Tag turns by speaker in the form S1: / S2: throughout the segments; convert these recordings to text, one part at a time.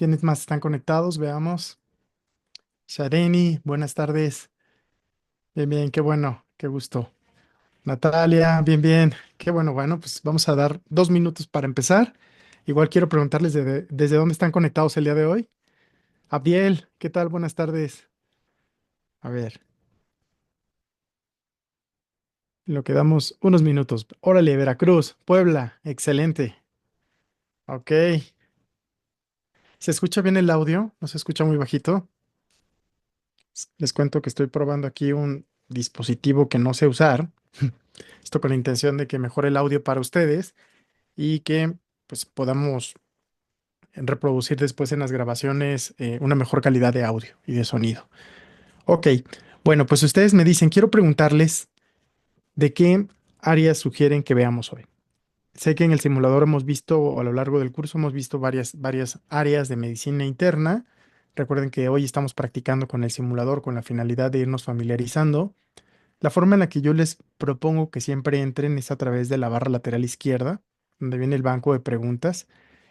S1: ¿Quiénes más están conectados? Veamos. Shareni, buenas tardes. Bien, bien, qué bueno, qué gusto. Natalia, bien, bien. Qué bueno, bueno, pues vamos a dar 2 minutos para empezar. Igual quiero preguntarles desde dónde están conectados el día de hoy. Abdiel, ¿qué tal? Buenas tardes. A ver, lo que damos unos minutos. Órale, Veracruz, Puebla, excelente. Ok. ¿Se escucha bien el audio? ¿No se escucha muy bajito? Les cuento que estoy probando aquí un dispositivo que no sé usar. Esto con la intención de que mejore el audio para ustedes y que pues podamos reproducir después en las grabaciones una mejor calidad de audio y de sonido. Ok, bueno, pues ustedes me dicen, quiero preguntarles de qué áreas sugieren que veamos hoy. Sé que en el simulador hemos visto, o a lo largo del curso hemos visto varias áreas de medicina interna. Recuerden que hoy estamos practicando con el simulador con la finalidad de irnos familiarizando. La forma en la que yo les propongo que siempre entren es a través de la barra lateral izquierda, donde viene el banco de preguntas.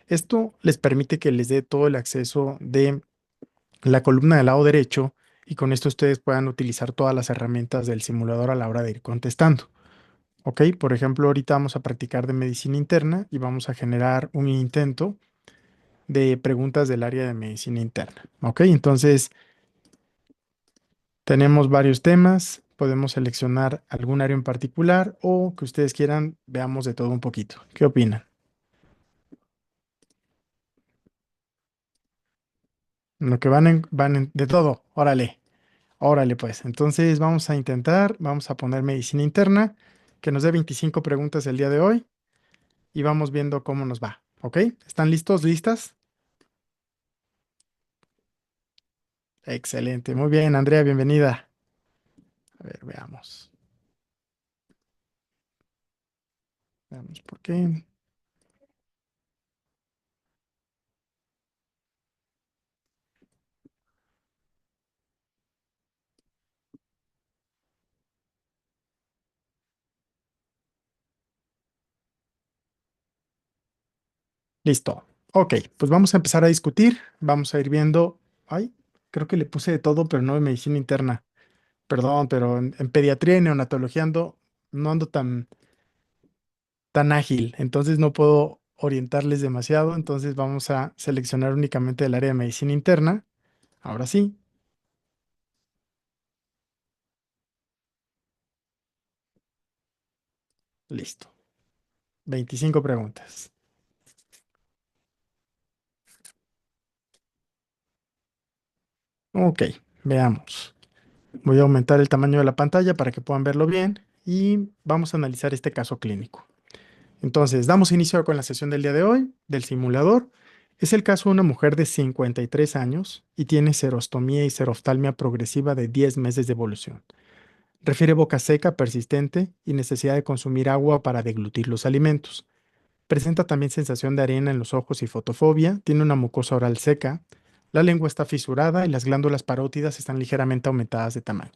S1: Esto les permite que les dé todo el acceso de la columna del lado derecho y con esto ustedes puedan utilizar todas las herramientas del simulador a la hora de ir contestando. ¿Ok? Por ejemplo, ahorita vamos a practicar de medicina interna y vamos a generar un intento de preguntas del área de medicina interna. ¿Ok? Entonces, tenemos varios temas, podemos seleccionar algún área en particular o que ustedes quieran, veamos de todo un poquito. ¿Qué opinan? Lo que de todo, órale, órale pues. Entonces vamos a intentar, vamos a poner medicina interna, que nos dé 25 preguntas el día de hoy y vamos viendo cómo nos va. ¿Ok? ¿Están listos, listas? Excelente, muy bien, Andrea, bienvenida. A ver, veamos. Veamos por qué. Listo. Ok, pues vamos a empezar a discutir. Vamos a ir viendo. Ay, creo que le puse de todo, pero no de medicina interna. Perdón, pero en pediatría y neonatología no ando tan ágil, entonces no puedo orientarles demasiado. Entonces vamos a seleccionar únicamente el área de medicina interna. Ahora sí, listo. 25 preguntas. Ok, veamos. Voy a aumentar el tamaño de la pantalla para que puedan verlo bien y vamos a analizar este caso clínico. Entonces, damos inicio con la sesión del día de hoy del simulador. Es el caso de una mujer de 53 años y tiene serostomía y seroftalmia progresiva de 10 meses de evolución. Refiere boca seca persistente y necesidad de consumir agua para deglutir los alimentos. Presenta también sensación de arena en los ojos y fotofobia. Tiene una mucosa oral seca. La lengua está fisurada y las glándulas parótidas están ligeramente aumentadas de tamaño.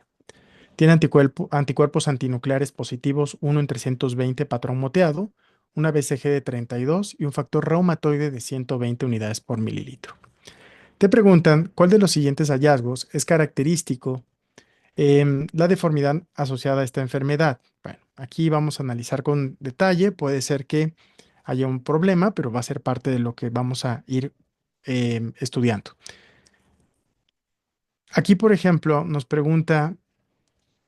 S1: Tiene anticuerpos antinucleares positivos 1 en 320 patrón moteado, una BCG de 32 y un factor reumatoide de 120 unidades por mililitro. Te preguntan cuál de los siguientes hallazgos es característico la deformidad asociada a esta enfermedad. Bueno, aquí vamos a analizar con detalle. Puede ser que haya un problema, pero va a ser parte de lo que vamos a ir estudiando. Aquí, por ejemplo, nos pregunta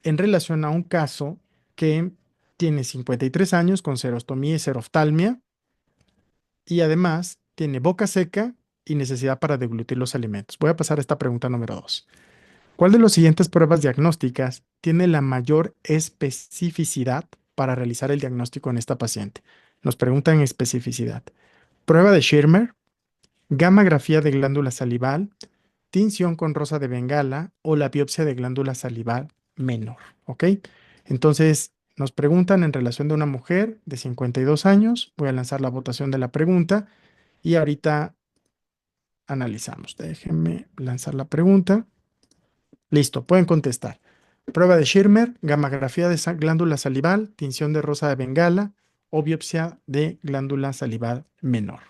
S1: en relación a un caso que tiene 53 años con serostomía y seroftalmia y además tiene boca seca y necesidad para deglutir los alimentos. Voy a pasar a esta pregunta número 2. ¿Cuál de las siguientes pruebas diagnósticas tiene la mayor especificidad para realizar el diagnóstico en esta paciente? Nos preguntan especificidad. Prueba de Schirmer, gammagrafía de glándula salival, tinción con rosa de Bengala o la biopsia de glándula salival menor. ¿Ok? Entonces, nos preguntan en relación de una mujer de 52 años. Voy a lanzar la votación de la pregunta y ahorita analizamos. Déjenme lanzar la pregunta. Listo, pueden contestar. Prueba de Schirmer, gammagrafía de glándula salival, tinción de rosa de Bengala o biopsia de glándula salival menor.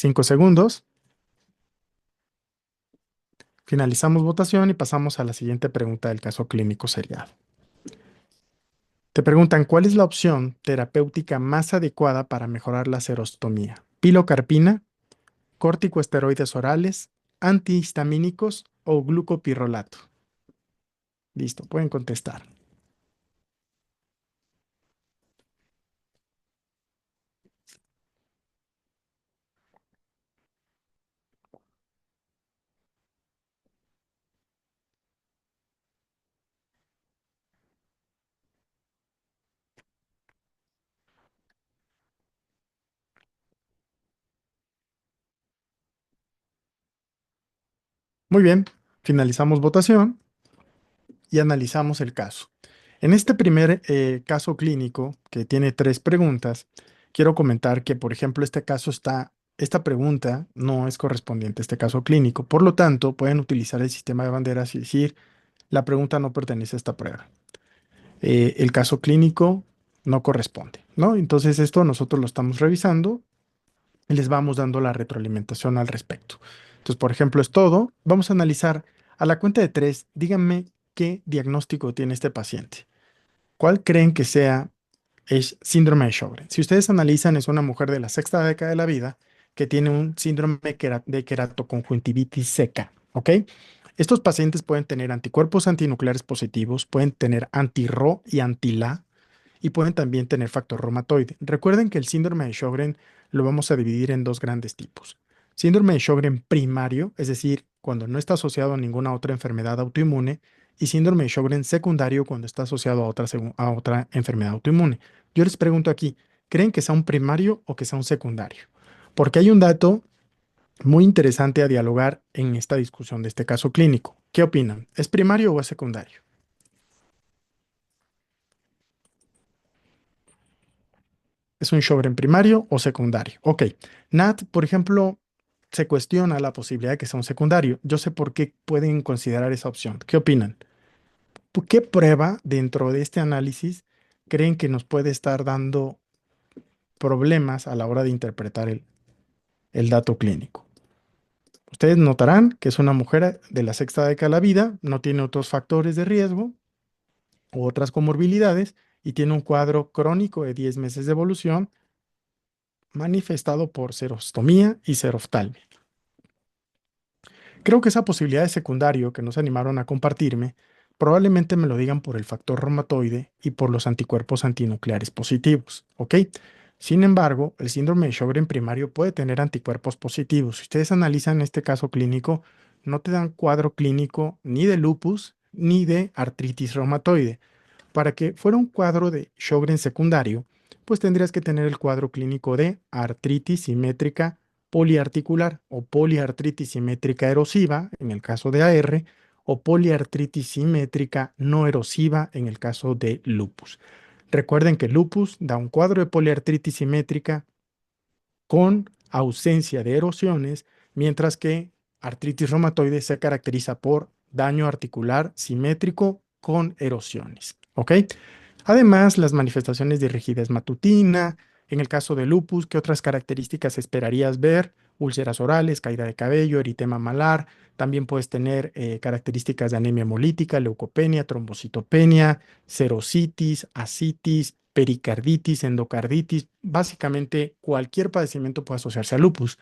S1: 5 segundos. Finalizamos votación y pasamos a la siguiente pregunta del caso clínico seriado. Te preguntan, ¿cuál es la opción terapéutica más adecuada para mejorar la serostomía? ¿Pilocarpina, corticosteroides orales, antihistamínicos o glucopirrolato? Listo, pueden contestar. Muy bien, finalizamos votación y analizamos el caso. En este primer caso clínico, que tiene 3 preguntas, quiero comentar que, por ejemplo, esta pregunta no es correspondiente a este caso clínico. Por lo tanto, pueden utilizar el sistema de banderas y decir, la pregunta no pertenece a esta prueba. El caso clínico no corresponde, ¿no? Entonces, esto nosotros lo estamos revisando y les vamos dando la retroalimentación al respecto. Entonces, por ejemplo, es todo. Vamos a analizar a la cuenta de 3. Díganme qué diagnóstico tiene este paciente. ¿Cuál creen que sea el síndrome de Sjögren? Si ustedes analizan, es una mujer de la sexta década de la vida que tiene un síndrome de queratoconjuntivitis seca, ¿ok? Estos pacientes pueden tener anticuerpos antinucleares positivos, pueden tener anti-Ro y anti-La, y pueden también tener factor reumatoide. Recuerden que el síndrome de Sjögren lo vamos a dividir en 2 grandes tipos. Síndrome de Sjögren primario, es decir, cuando no está asociado a ninguna otra enfermedad autoinmune, y síndrome de Sjögren secundario cuando está asociado a otra enfermedad autoinmune. Yo les pregunto aquí, ¿creen que sea un primario o que sea un secundario? Porque hay un dato muy interesante a dialogar en esta discusión de este caso clínico. ¿Qué opinan? ¿Es primario o es secundario? ¿Es un Sjögren primario o secundario? Ok. Nat, por ejemplo, se cuestiona la posibilidad de que sea un secundario. Yo sé por qué pueden considerar esa opción. ¿Qué opinan? ¿Qué prueba dentro de este análisis creen que nos puede estar dando problemas a la hora de interpretar el dato clínico? Ustedes notarán que es una mujer de la sexta década de la vida, no tiene otros factores de riesgo u otras comorbilidades y tiene un cuadro crónico de 10 meses de evolución manifestado por serostomía y seroftalmia. Creo que esa posibilidad de secundario que nos animaron a compartirme, probablemente me lo digan por el factor reumatoide y por los anticuerpos antinucleares positivos, ¿ok? Sin embargo, el síndrome de Sjögren primario puede tener anticuerpos positivos. Si ustedes analizan este caso clínico, no te dan cuadro clínico ni de lupus ni de artritis reumatoide. Para que fuera un cuadro de Sjögren secundario, pues tendrías que tener el cuadro clínico de artritis simétrica poliarticular o poliartritis simétrica erosiva en el caso de AR o poliartritis simétrica no erosiva en el caso de lupus. Recuerden que lupus da un cuadro de poliartritis simétrica con ausencia de erosiones, mientras que artritis reumatoide se caracteriza por daño articular simétrico con erosiones. ¿Ok? Además, las manifestaciones de rigidez matutina, en el caso de lupus, ¿qué otras características esperarías ver? Úlceras orales, caída de cabello, eritema malar. También puedes tener características de anemia hemolítica, leucopenia, trombocitopenia, serositis, ascitis, pericarditis, endocarditis. Básicamente, cualquier padecimiento puede asociarse a lupus.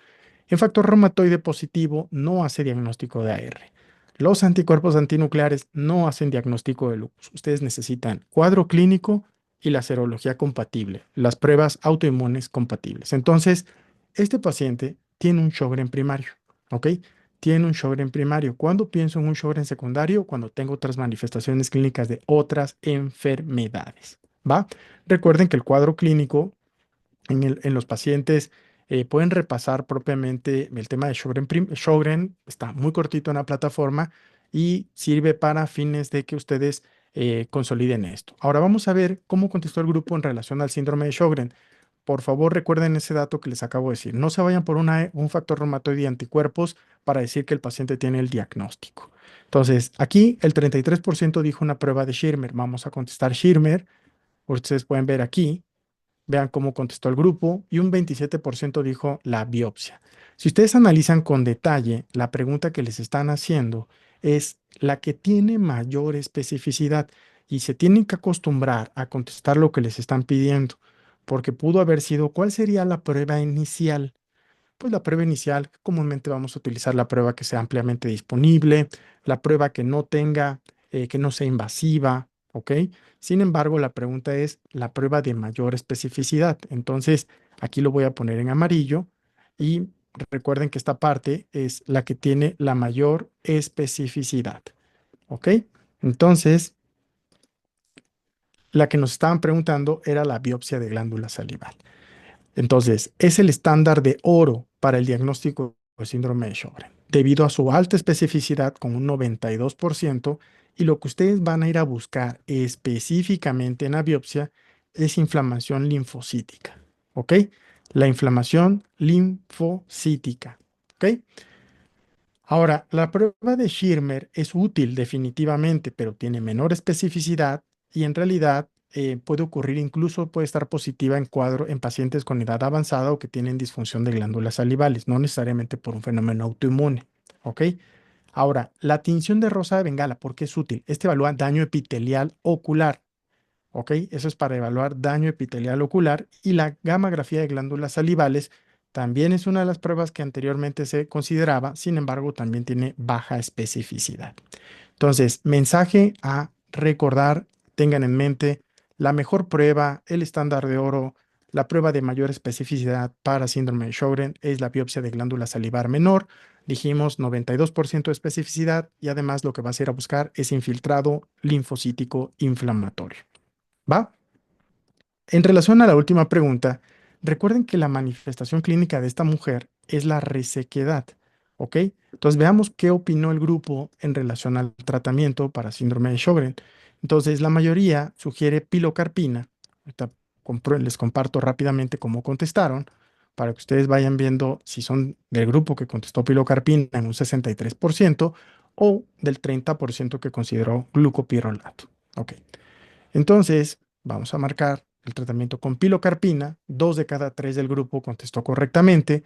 S1: El factor reumatoide positivo no hace diagnóstico de AR. Los anticuerpos antinucleares no hacen diagnóstico de lupus. Ustedes necesitan cuadro clínico y la serología compatible, las pruebas autoinmunes compatibles. Entonces, este paciente tiene un Sjögren primario, ¿ok? Tiene un Sjögren primario. ¿Cuándo pienso en un Sjögren secundario? Cuando tengo otras manifestaciones clínicas de otras enfermedades, ¿va? Recuerden que el cuadro clínico en los pacientes pueden repasar propiamente el tema de Sjögren. Sjögren está muy cortito en la plataforma y sirve para fines de que ustedes consoliden esto. Ahora vamos a ver cómo contestó el grupo en relación al síndrome de Sjögren. Por favor, recuerden ese dato que les acabo de decir. No se vayan por un factor reumatoide y anticuerpos para decir que el paciente tiene el diagnóstico. Entonces, aquí el 33% dijo una prueba de Schirmer. Vamos a contestar Schirmer. Ustedes pueden ver aquí Vean cómo contestó el grupo y un 27% dijo la biopsia. Si ustedes analizan con detalle, la pregunta que les están haciendo es la que tiene mayor especificidad y se tienen que acostumbrar a contestar lo que les están pidiendo, porque pudo haber sido, ¿cuál sería la prueba inicial? Pues la prueba inicial, comúnmente vamos a utilizar la prueba que sea ampliamente disponible, la prueba que no tenga, que no sea invasiva, ¿ok? Sin embargo, la pregunta es la prueba de mayor especificidad. Entonces, aquí lo voy a poner en amarillo y recuerden que esta parte es la que tiene la mayor especificidad, ¿ok? Entonces, la que nos estaban preguntando era la biopsia de glándula salival. Entonces, es el estándar de oro para el diagnóstico de síndrome de Sjögren, debido a su alta especificidad con un 92%, y lo que ustedes van a ir a buscar específicamente en la biopsia es inflamación linfocítica, ¿ok? La inflamación linfocítica, ¿ok? Ahora, la prueba de Schirmer es útil definitivamente, pero tiene menor especificidad y en realidad puede ocurrir, incluso puede estar positiva en pacientes con edad avanzada o que tienen disfunción de glándulas salivales, no necesariamente por un fenómeno autoinmune. ¿Ok? Ahora, la tinción de rosa de Bengala, ¿por qué es útil? Este evalúa daño epitelial ocular. ¿Ok? Eso es para evaluar daño epitelial ocular, y la gammagrafía de glándulas salivales también es una de las pruebas que anteriormente se consideraba, sin embargo, también tiene baja especificidad. Entonces, mensaje a recordar, tengan en mente la mejor prueba, el estándar de oro, la prueba de mayor especificidad para síndrome de Sjögren es la biopsia de glándula salivar menor. Dijimos 92% de especificidad y además lo que vas a ir a buscar es infiltrado linfocítico inflamatorio. ¿Va? En relación a la última pregunta, recuerden que la manifestación clínica de esta mujer es la resequedad, ¿ok? Entonces veamos qué opinó el grupo en relación al tratamiento para síndrome de Sjögren. Entonces la mayoría sugiere pilocarpina. Ahorita les comparto rápidamente cómo contestaron para que ustedes vayan viendo si son del grupo que contestó pilocarpina en un 63% o del 30% que consideró glucopirrolato. Ok. Entonces, vamos a marcar el tratamiento con pilocarpina. 2 de cada 3 del grupo contestó correctamente.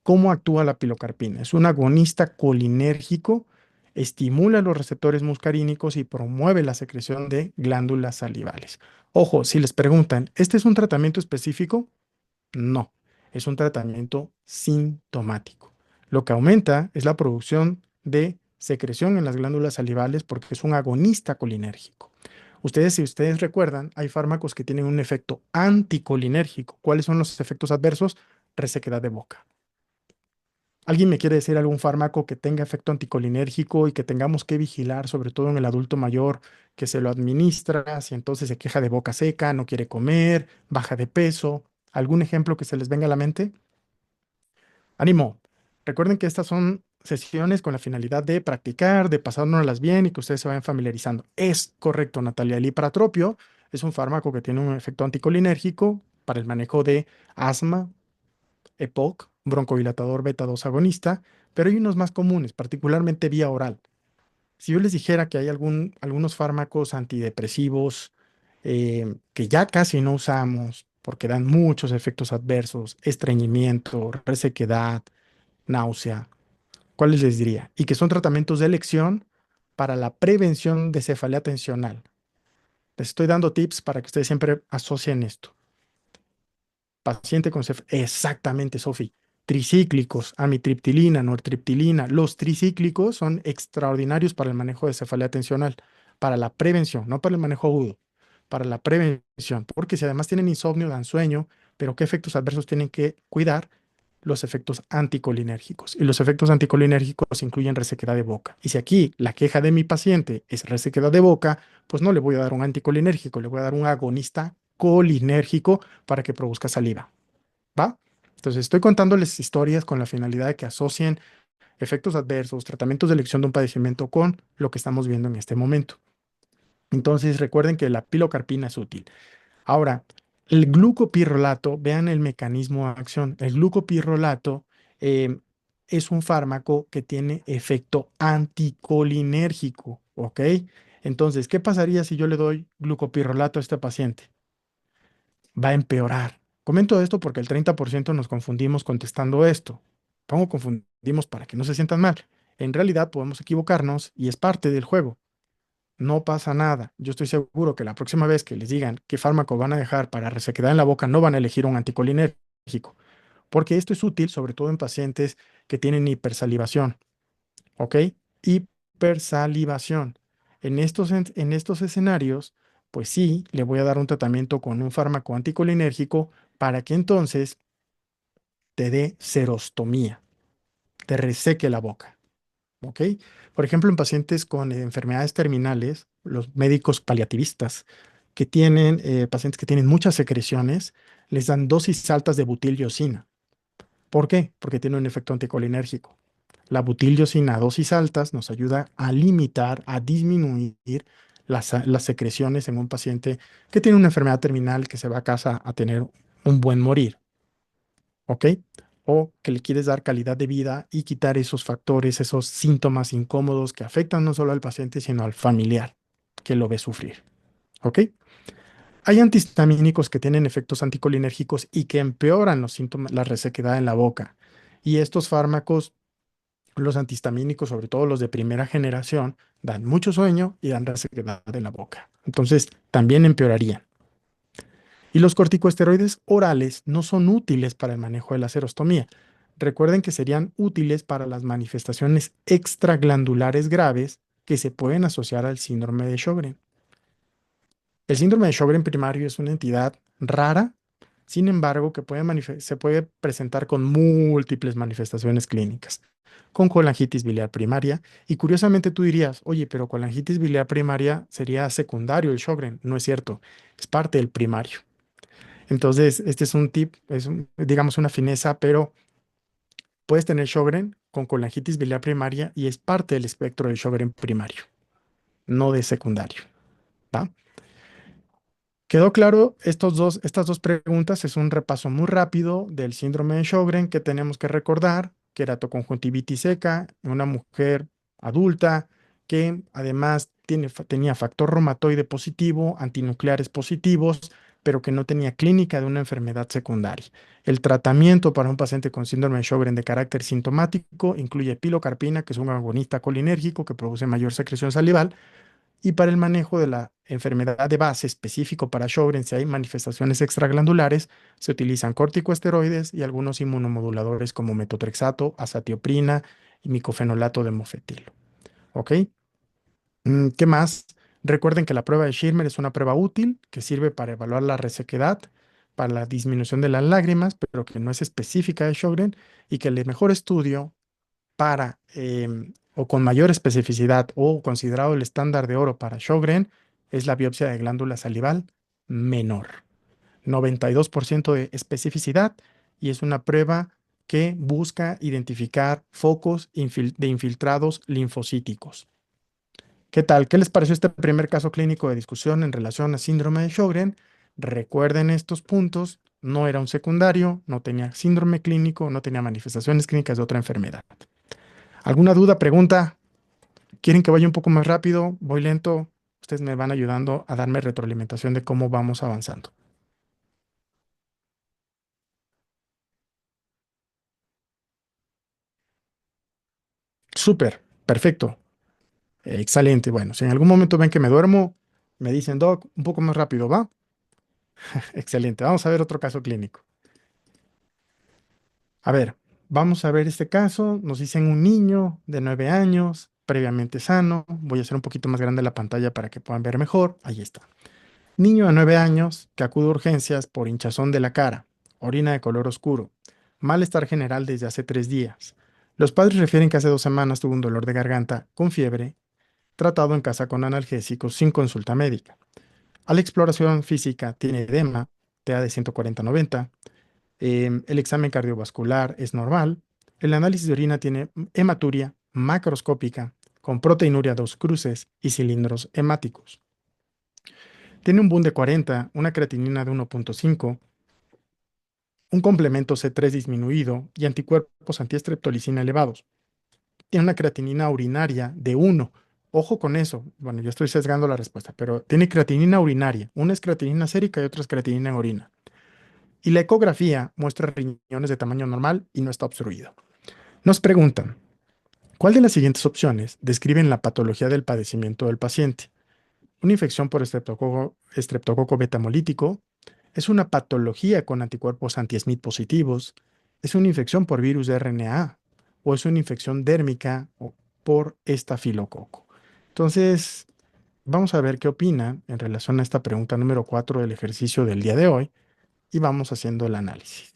S1: ¿Cómo actúa la pilocarpina? Es un agonista colinérgico, estimula los receptores muscarínicos y promueve la secreción de glándulas salivales. Ojo, si les preguntan, ¿este es un tratamiento específico? No, es un tratamiento sintomático. Lo que aumenta es la producción de secreción en las glándulas salivales porque es un agonista colinérgico. Ustedes, si ustedes recuerdan, hay fármacos que tienen un efecto anticolinérgico. ¿Cuáles son los efectos adversos? Resequedad de boca. ¿Alguien me quiere decir algún fármaco que tenga efecto anticolinérgico y que tengamos que vigilar, sobre todo en el adulto mayor, que se lo administra, si entonces se queja de boca seca, no quiere comer, baja de peso? ¿Algún ejemplo que se les venga a la mente? Ánimo. Recuerden que estas son sesiones con la finalidad de practicar, de pasárnoslas bien y que ustedes se vayan familiarizando. Es correcto, Natalia. El ipratropio es un fármaco que tiene un efecto anticolinérgico para el manejo de asma, EPOC, broncodilatador beta 2 agonista, pero hay unos más comunes, particularmente vía oral. Si yo les dijera que hay algunos fármacos antidepresivos que ya casi no usamos porque dan muchos efectos adversos, estreñimiento, resequedad, náusea, ¿cuáles les diría? Y que son tratamientos de elección para la prevención de cefalea tensional. Les estoy dando tips para que ustedes siempre asocien esto. Paciente con exactamente, Sofi. Tricíclicos, amitriptilina, nortriptilina. Los tricíclicos son extraordinarios para el manejo de cefalea tensional, para la prevención, no para el manejo agudo, para la prevención. Porque si además tienen insomnio, dan sueño, pero ¿qué efectos adversos tienen que cuidar? Los efectos anticolinérgicos. Y los efectos anticolinérgicos incluyen resequedad de boca. Y si aquí la queja de mi paciente es resequedad de boca, pues no le voy a dar un anticolinérgico, le voy a dar un agonista colinérgico para que produzca saliva. ¿Va? Entonces estoy contándoles historias con la finalidad de que asocien efectos adversos, tratamientos de elección de un padecimiento con lo que estamos viendo en este momento. Entonces recuerden que la pilocarpina es útil. Ahora, el glucopirrolato, vean el mecanismo de acción. El glucopirrolato eh, es un fármaco que tiene efecto anticolinérgico, ¿ok? Entonces, ¿qué pasaría si yo le doy glucopirrolato a este paciente? Va a empeorar. Comento esto porque el 30% nos confundimos contestando esto. Pongo confundimos para que no se sientan mal. En realidad podemos equivocarnos y es parte del juego. No pasa nada. Yo estoy seguro que la próxima vez que les digan qué fármaco van a dejar para resequedad en la boca, no van a elegir un anticolinérgico, porque esto es útil sobre todo en pacientes que tienen hipersalivación, ¿ok? Hipersalivación. En estos escenarios, pues sí, le voy a dar un tratamiento con un fármaco anticolinérgico para que entonces te dé serostomía, te reseque la boca. ¿Ok? Por ejemplo, en pacientes con enfermedades terminales, los médicos paliativistas que tienen, pacientes que tienen muchas secreciones, les dan dosis altas de butilliosina. ¿Por qué? Porque tiene un efecto anticolinérgico. La butilliosina a dosis altas nos ayuda a limitar, a disminuir las secreciones en un paciente que tiene una enfermedad terminal que se va a casa a tener un buen morir. ¿Ok? O que le quieres dar calidad de vida y quitar esos factores, esos síntomas incómodos que afectan no solo al paciente, sino al familiar que lo ve sufrir. ¿Ok? Hay antihistamínicos que tienen efectos anticolinérgicos y que empeoran los síntomas, la resequedad en la boca. Y estos fármacos, los antihistamínicos, sobre todo los de primera generación, dan mucho sueño y dan resequedad en la boca. Entonces, también empeorarían. Y los corticosteroides orales no son útiles para el manejo de la serostomía. Recuerden que serían útiles para las manifestaciones extraglandulares graves que se pueden asociar al síndrome de Sjögren. El síndrome de Sjögren primario es una entidad rara, sin embargo, que se puede presentar con múltiples manifestaciones clínicas, con colangitis biliar primaria. Y curiosamente tú dirías, oye, pero colangitis biliar primaria sería secundario el Sjögren. No es cierto, es parte del primario. Entonces, este es un tip, digamos una fineza, pero puedes tener Sjögren con colangitis biliar primaria y es parte del espectro del Sjögren primario, no de secundario. ¿Va? ¿Quedó claro? Estas dos preguntas es un repaso muy rápido del síndrome de Sjögren que tenemos que recordar: queratoconjuntivitis seca en una mujer adulta que además tenía factor reumatoide positivo, antinucleares positivos, pero que no tenía clínica de una enfermedad secundaria. El tratamiento para un paciente con síndrome de Sjögren de carácter sintomático incluye pilocarpina, que es un agonista colinérgico que produce mayor secreción salival, y para el manejo de la enfermedad de base específico para Sjögren, si hay manifestaciones extraglandulares, se utilizan corticosteroides y algunos inmunomoduladores como metotrexato, azatioprina y micofenolato de mofetilo. ¿Ok? ¿Qué más? Recuerden que la prueba de Schirmer es una prueba útil que sirve para evaluar la resequedad, para la disminución de las lágrimas, pero que no es específica de Sjögren, y que el mejor estudio para, o con mayor especificidad o considerado el estándar de oro para Sjögren es la biopsia de glándula salival menor. 92% de especificidad y es una prueba que busca identificar focos de infiltrados linfocíticos. ¿Qué tal? ¿Qué les pareció este primer caso clínico de discusión en relación a síndrome de Sjögren? Recuerden estos puntos: no era un secundario, no tenía síndrome clínico, no tenía manifestaciones clínicas de otra enfermedad. ¿Alguna duda, pregunta? ¿Quieren que vaya un poco más rápido? ¿Voy lento? Ustedes me van ayudando a darme retroalimentación de cómo vamos avanzando. Súper, perfecto, excelente. Bueno, si en algún momento ven que me duermo, me dicen, Doc, un poco más rápido, ¿va? Excelente, vamos a ver otro caso clínico. A ver, vamos a ver este caso. Nos dicen un niño de 9 años, previamente sano. Voy a hacer un poquito más grande la pantalla para que puedan ver mejor. Ahí está. Niño de 9 años que acude a urgencias por hinchazón de la cara, orina de color oscuro, malestar general desde hace 3 días. Los padres refieren que hace 2 semanas tuvo un dolor de garganta con fiebre, tratado en casa con analgésicos sin consulta médica. A la exploración física tiene edema, TA de 140-90, el examen cardiovascular es normal, el análisis de orina tiene hematuria macroscópica con proteinuria 2 cruces y cilindros hemáticos. Tiene un BUN de 40, una creatinina de 1.5, un complemento C3 disminuido y anticuerpos antiestreptolicina elevados. Tiene una creatinina urinaria de 1. Ojo con eso. Bueno, yo estoy sesgando la respuesta, pero tiene creatinina urinaria. Una es creatinina sérica y otra es creatinina en orina. Y la ecografía muestra riñones de tamaño normal y no está obstruido. Nos preguntan, ¿cuál de las siguientes opciones describen la patología del padecimiento del paciente? Una infección por estreptococo betamolítico, es una patología con anticuerpos anti-Smith positivos, es una infección por virus de RNA o es una infección dérmica o por estafilococo. Entonces, vamos a ver qué opinan en relación a esta pregunta número 4 del ejercicio del día de hoy y vamos haciendo el análisis.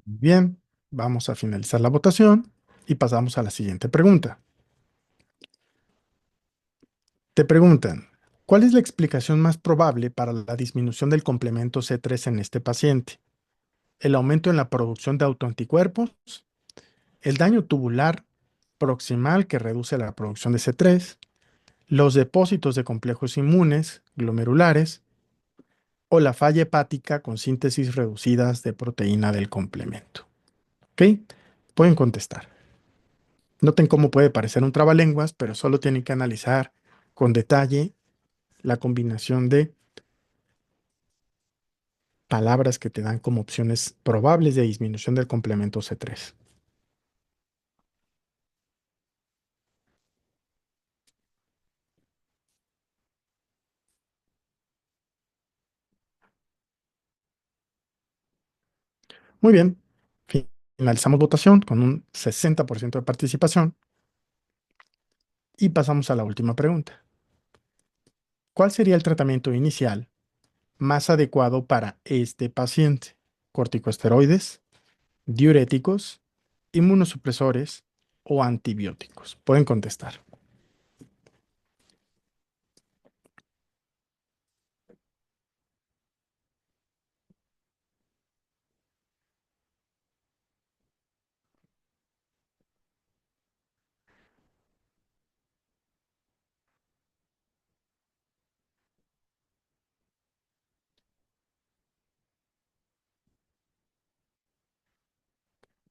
S1: Bien, vamos a finalizar la votación y pasamos a la siguiente pregunta. Te preguntan, ¿cuál es la explicación más probable para la disminución del complemento C3 en este paciente? ¿El aumento en la producción de autoanticuerpos? ¿El daño tubular proximal que reduce la producción de C3? ¿Los depósitos de complejos inmunes glomerulares? ¿O la falla hepática con síntesis reducidas de proteína del complemento? ¿Ok? Pueden contestar. Noten cómo puede parecer un trabalenguas, pero solo tienen que analizar con detalle la combinación de palabras que te dan como opciones probables de disminución del complemento C3. Muy bien. Finalizamos votación con un 60% de participación y pasamos a la última pregunta. ¿Cuál sería el tratamiento inicial más adecuado para este paciente? ¿Corticosteroides, diuréticos, inmunosupresores o antibióticos? Pueden contestar.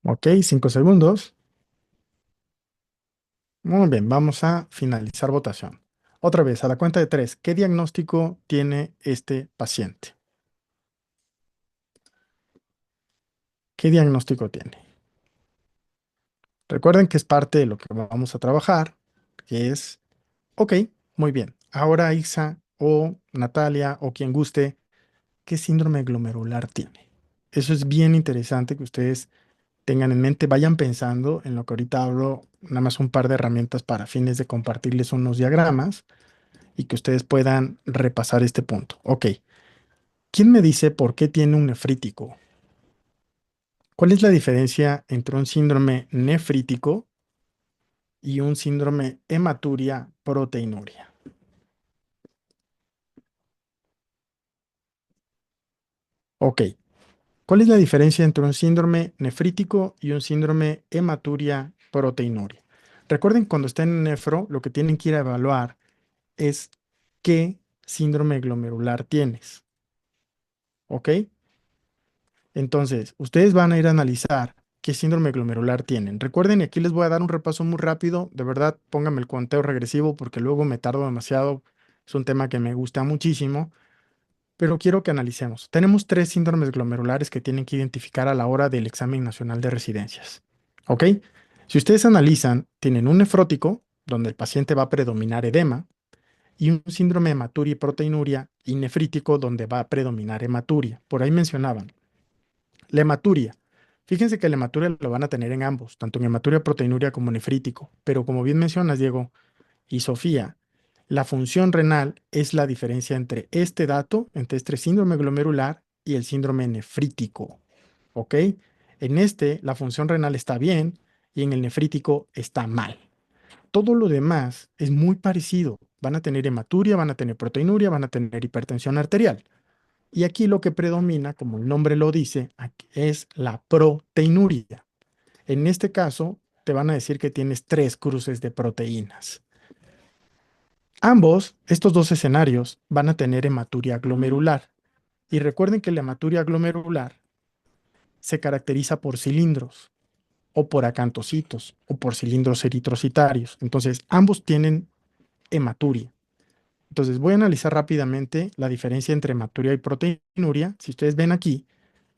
S1: Ok, 5 segundos. Muy bien, vamos a finalizar votación. Otra vez, a la cuenta de tres, ¿qué diagnóstico tiene este paciente? ¿Qué diagnóstico tiene? Recuerden que es parte de lo que vamos a trabajar, que es, ok, muy bien. Ahora Isa o Natalia o quien guste, ¿qué síndrome glomerular tiene? Eso es bien interesante que ustedes tengan en mente, vayan pensando en lo que ahorita hablo, nada más un par de herramientas para fines de compartirles unos diagramas y que ustedes puedan repasar este punto. Ok, ¿quién me dice por qué tiene un nefrítico? ¿Cuál es la diferencia entre un síndrome nefrítico y un síndrome hematuria proteinuria? Ok, ¿cuál es la diferencia entre un síndrome nefrítico y un síndrome hematuria proteinuria? Recuerden, cuando estén en nefro, lo que tienen que ir a evaluar es qué síndrome glomerular tienes. ¿Ok? Entonces, ustedes van a ir a analizar qué síndrome glomerular tienen. Recuerden, y aquí les voy a dar un repaso muy rápido. De verdad, pónganme el conteo regresivo porque luego me tardo demasiado. Es un tema que me gusta muchísimo, pero quiero que analicemos. Tenemos 3 síndromes glomerulares que tienen que identificar a la hora del examen nacional de residencias. ¿Ok? Si ustedes analizan, tienen un nefrótico, donde el paciente va a predominar edema, y un síndrome de hematuria y proteinuria y nefrítico, donde va a predominar hematuria. Por ahí mencionaban. La hematuria. Fíjense que la hematuria lo van a tener en ambos, tanto en hematuria proteinuria como nefrítico. Pero como bien mencionas, Diego y Sofía, la función renal es la diferencia entre este dato, entre este síndrome glomerular y el síndrome nefrítico. ¿Ok? En este, la función renal está bien y en el nefrítico está mal. Todo lo demás es muy parecido. Van a tener hematuria, van a tener proteinuria, van a tener hipertensión arterial. Y aquí lo que predomina, como el nombre lo dice, es la proteinuria. En este caso, te van a decir que tienes 3 cruces de proteínas. Ambos, estos dos escenarios, van a tener hematuria glomerular. Y recuerden que la hematuria glomerular se caracteriza por cilindros o por acantocitos o por cilindros eritrocitarios. Entonces, ambos tienen hematuria. Entonces, voy a analizar rápidamente la diferencia entre hematuria y proteinuria. Si ustedes ven aquí,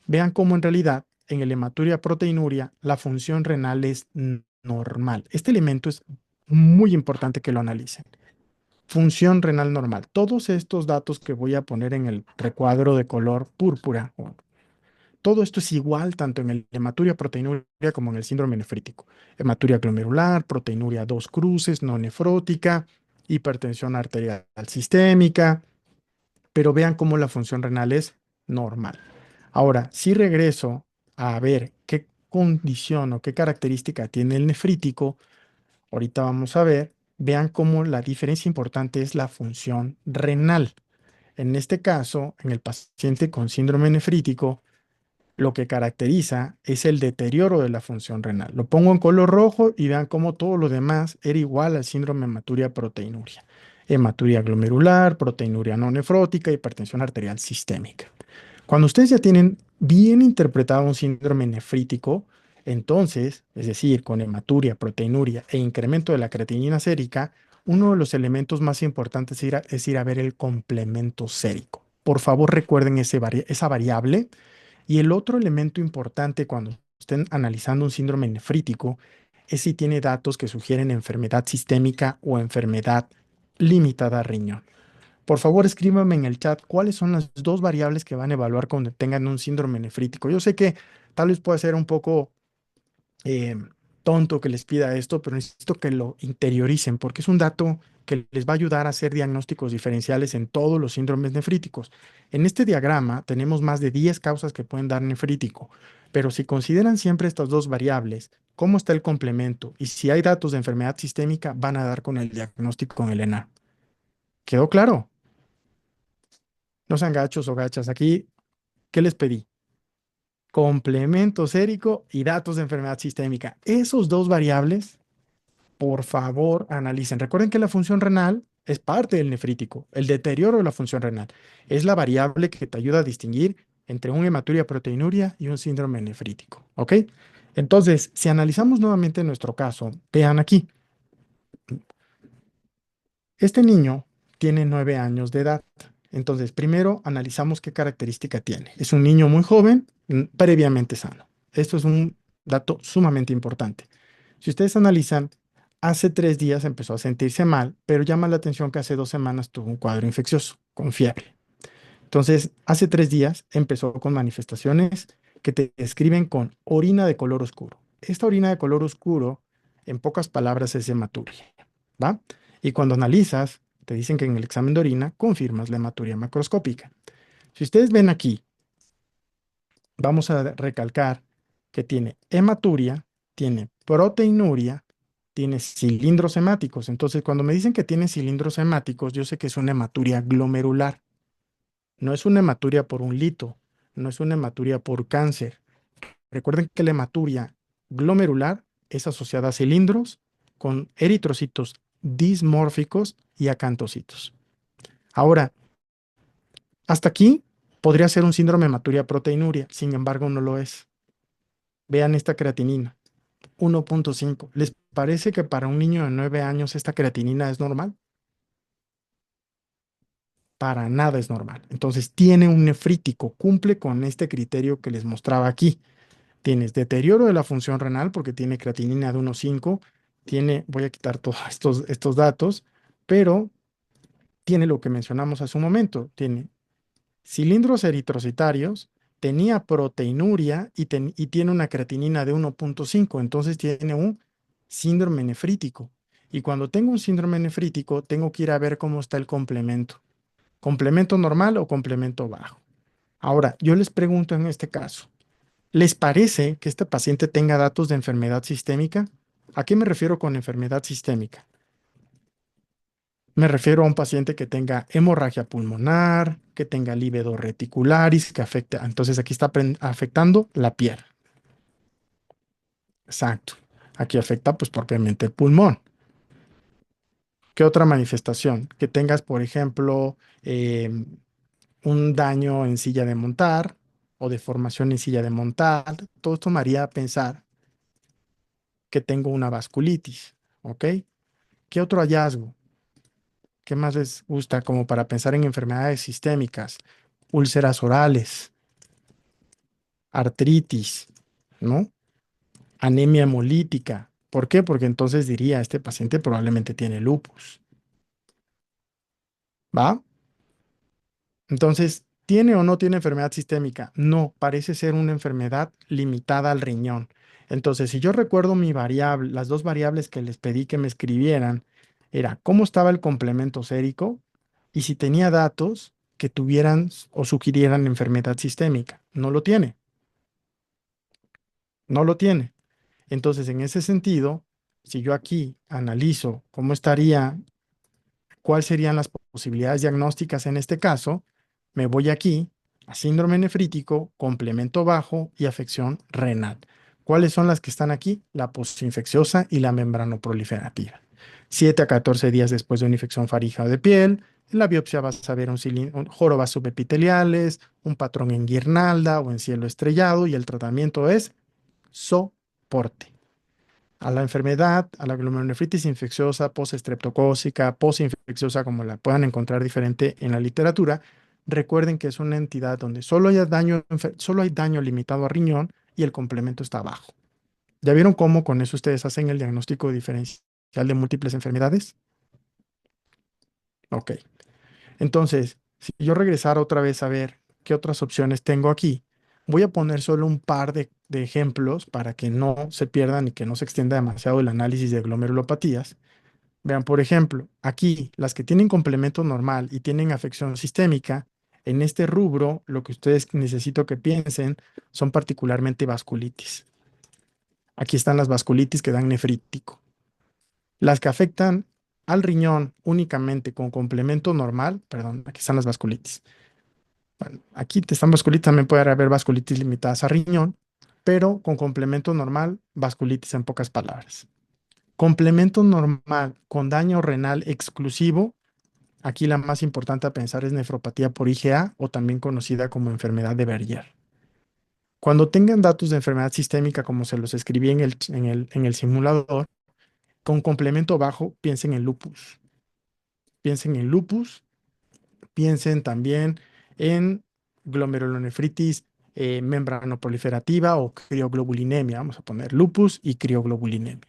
S1: vean cómo en realidad en el hematuria proteinuria la función renal es normal. Este elemento es muy importante que lo analicen. Función renal normal. Todos estos datos que voy a poner en el recuadro de color púrpura, todo esto es igual tanto en el hematuria proteinuria como en el síndrome nefrítico. Hematuria glomerular, proteinuria 2 cruces, no nefrótica, hipertensión arterial sistémica, pero vean cómo la función renal es normal. Ahora, si regreso a ver qué condición o qué característica tiene el nefrítico, ahorita vamos a ver, vean cómo la diferencia importante es la función renal. En este caso, en el paciente con síndrome nefrítico, lo que caracteriza es el deterioro de la función renal. Lo pongo en color rojo y vean cómo todo lo demás era igual al síndrome hematuria proteinuria. Hematuria glomerular, proteinuria no nefrótica, hipertensión arterial sistémica. Cuando ustedes ya tienen bien interpretado un síndrome nefrítico, entonces, es decir, con hematuria, proteinuria e incremento de la creatinina sérica, uno de los elementos más importantes es ir a ver el complemento sérico. Por favor, recuerden esa variable. Y el otro elemento importante cuando estén analizando un síndrome nefrítico es si tiene datos que sugieren enfermedad sistémica o enfermedad limitada a riñón. Por favor, escríbame en el chat cuáles son las dos variables que van a evaluar cuando tengan un síndrome nefrítico. Yo sé que tal vez pueda ser un poco eh, tonto que les pida esto, pero necesito que lo interioricen porque es un dato que les va a ayudar a hacer diagnósticos diferenciales en todos los síndromes nefríticos. En este diagrama tenemos más de 10 causas que pueden dar nefrítico, pero si consideran siempre estas dos variables, cómo está el complemento y si hay datos de enfermedad sistémica, van a dar con el diagnóstico con el ENA. ¿Quedó claro? No sean gachos o gachas. Aquí, ¿qué les pedí? Complemento sérico y datos de enfermedad sistémica. Esos dos variables, por favor, analicen. Recuerden que la función renal es parte del nefrítico. El deterioro de la función renal es la variable que te ayuda a distinguir entre una hematuria proteinuria y un síndrome nefrítico. ¿Ok? Entonces, si analizamos nuevamente nuestro caso, vean aquí. Este niño tiene 9 años de edad. Entonces, primero analizamos qué característica tiene. Es un niño muy joven, previamente sano. Esto es un dato sumamente importante. Si ustedes analizan, hace 3 días empezó a sentirse mal, pero llama la atención que hace 2 semanas tuvo un cuadro infeccioso con fiebre. Entonces, hace 3 días empezó con manifestaciones que te describen con orina de color oscuro. Esta orina de color oscuro, en pocas palabras, es hematuria, ¿va? Y cuando analizas, te dicen que en el examen de orina confirmas la hematuria macroscópica. Si ustedes ven aquí, vamos a recalcar que tiene hematuria, tiene proteinuria, tiene cilindros hemáticos. Entonces, cuando me dicen que tiene cilindros hemáticos, yo sé que es una hematuria glomerular. No es una hematuria por un lito, no es una hematuria por cáncer. Recuerden que la hematuria glomerular es asociada a cilindros con eritrocitos dismórficos y acantocitos. Ahora, hasta aquí podría ser un síndrome hematuria proteinuria, sin embargo no lo es. Vean esta creatinina, 1.5. ¿Les parece que para un niño de 9 años esta creatinina es normal? Para nada es normal. Entonces tiene un nefrítico, cumple con este criterio que les mostraba aquí. Tienes deterioro de la función renal porque tiene creatinina de 1.5, voy a quitar todos estos datos, pero tiene lo que mencionamos hace un momento, tiene cilindros eritrocitarios, tenía proteinuria y tiene una creatinina de 1.5, entonces tiene un síndrome nefrítico. Y cuando tengo un síndrome nefrítico, tengo que ir a ver cómo está el complemento. ¿Complemento normal o complemento bajo? Ahora, yo les pregunto en este caso, ¿les parece que este paciente tenga datos de enfermedad sistémica? ¿A qué me refiero con enfermedad sistémica? Me refiero a un paciente que tenga hemorragia pulmonar, que tenga lívido reticularis, que afecte. Entonces aquí está afectando la piel. Exacto. Aquí afecta pues propiamente el pulmón. ¿Qué otra manifestación? Que tengas, por ejemplo, un daño en silla de montar o deformación en silla de montar. Todo esto me haría pensar que tengo una vasculitis, ¿ok? ¿Qué otro hallazgo? ¿Qué más les gusta como para pensar en enfermedades sistémicas? Úlceras orales, artritis, ¿no? Anemia hemolítica. ¿Por qué? Porque entonces diría, este paciente probablemente tiene lupus, ¿va? Entonces, ¿tiene o no tiene enfermedad sistémica? No, parece ser una enfermedad limitada al riñón. Entonces, si yo recuerdo mi variable, las dos variables que les pedí que me escribieran, era cómo estaba el complemento sérico y si tenía datos que tuvieran o sugirieran enfermedad sistémica. No lo tiene, no lo tiene. Entonces, en ese sentido, si yo aquí analizo cómo estaría, cuáles serían las posibilidades diagnósticas en este caso, me voy aquí a síndrome nefrítico, complemento bajo y afección renal. ¿Cuáles son las que están aquí? La postinfecciosa y la membranoproliferativa. 7 a 14 días después de una infección faríngea o de piel, en la biopsia vas a ver jorobas subepiteliales, un patrón en guirnalda o en cielo estrellado y el tratamiento es soporte a la enfermedad, a la glomerulonefritis infecciosa, postestreptocócica, postinfecciosa, como la puedan encontrar diferente en la literatura, recuerden que es una entidad donde solo hay daño limitado a riñón y el complemento está abajo. ¿Ya vieron cómo con eso ustedes hacen el diagnóstico diferencial de múltiples enfermedades? Ok. Entonces, si yo regresara otra vez a ver qué otras opciones tengo aquí, voy a poner solo un par de ejemplos para que no se pierdan y que no se extienda demasiado el análisis de glomerulopatías. Vean, por ejemplo, aquí las que tienen complemento normal y tienen afección sistémica, en este rubro lo que ustedes necesito que piensen son particularmente vasculitis. Aquí están las vasculitis que dan nefrítico. Las que afectan al riñón únicamente con complemento normal, perdón, aquí están las vasculitis. Bueno, aquí te están vasculitis, también puede haber vasculitis limitadas a riñón, pero con complemento normal, vasculitis en pocas palabras. Complemento normal con daño renal exclusivo. Aquí la más importante a pensar es nefropatía por IgA o también conocida como enfermedad de Berger. Cuando tengan datos de enfermedad sistémica, como se los escribí en el simulador, con complemento bajo, piensen en lupus. Piensen en lupus, piensen también en glomerulonefritis membranoproliferativa o crioglobulinemia. Vamos a poner lupus y crioglobulinemia.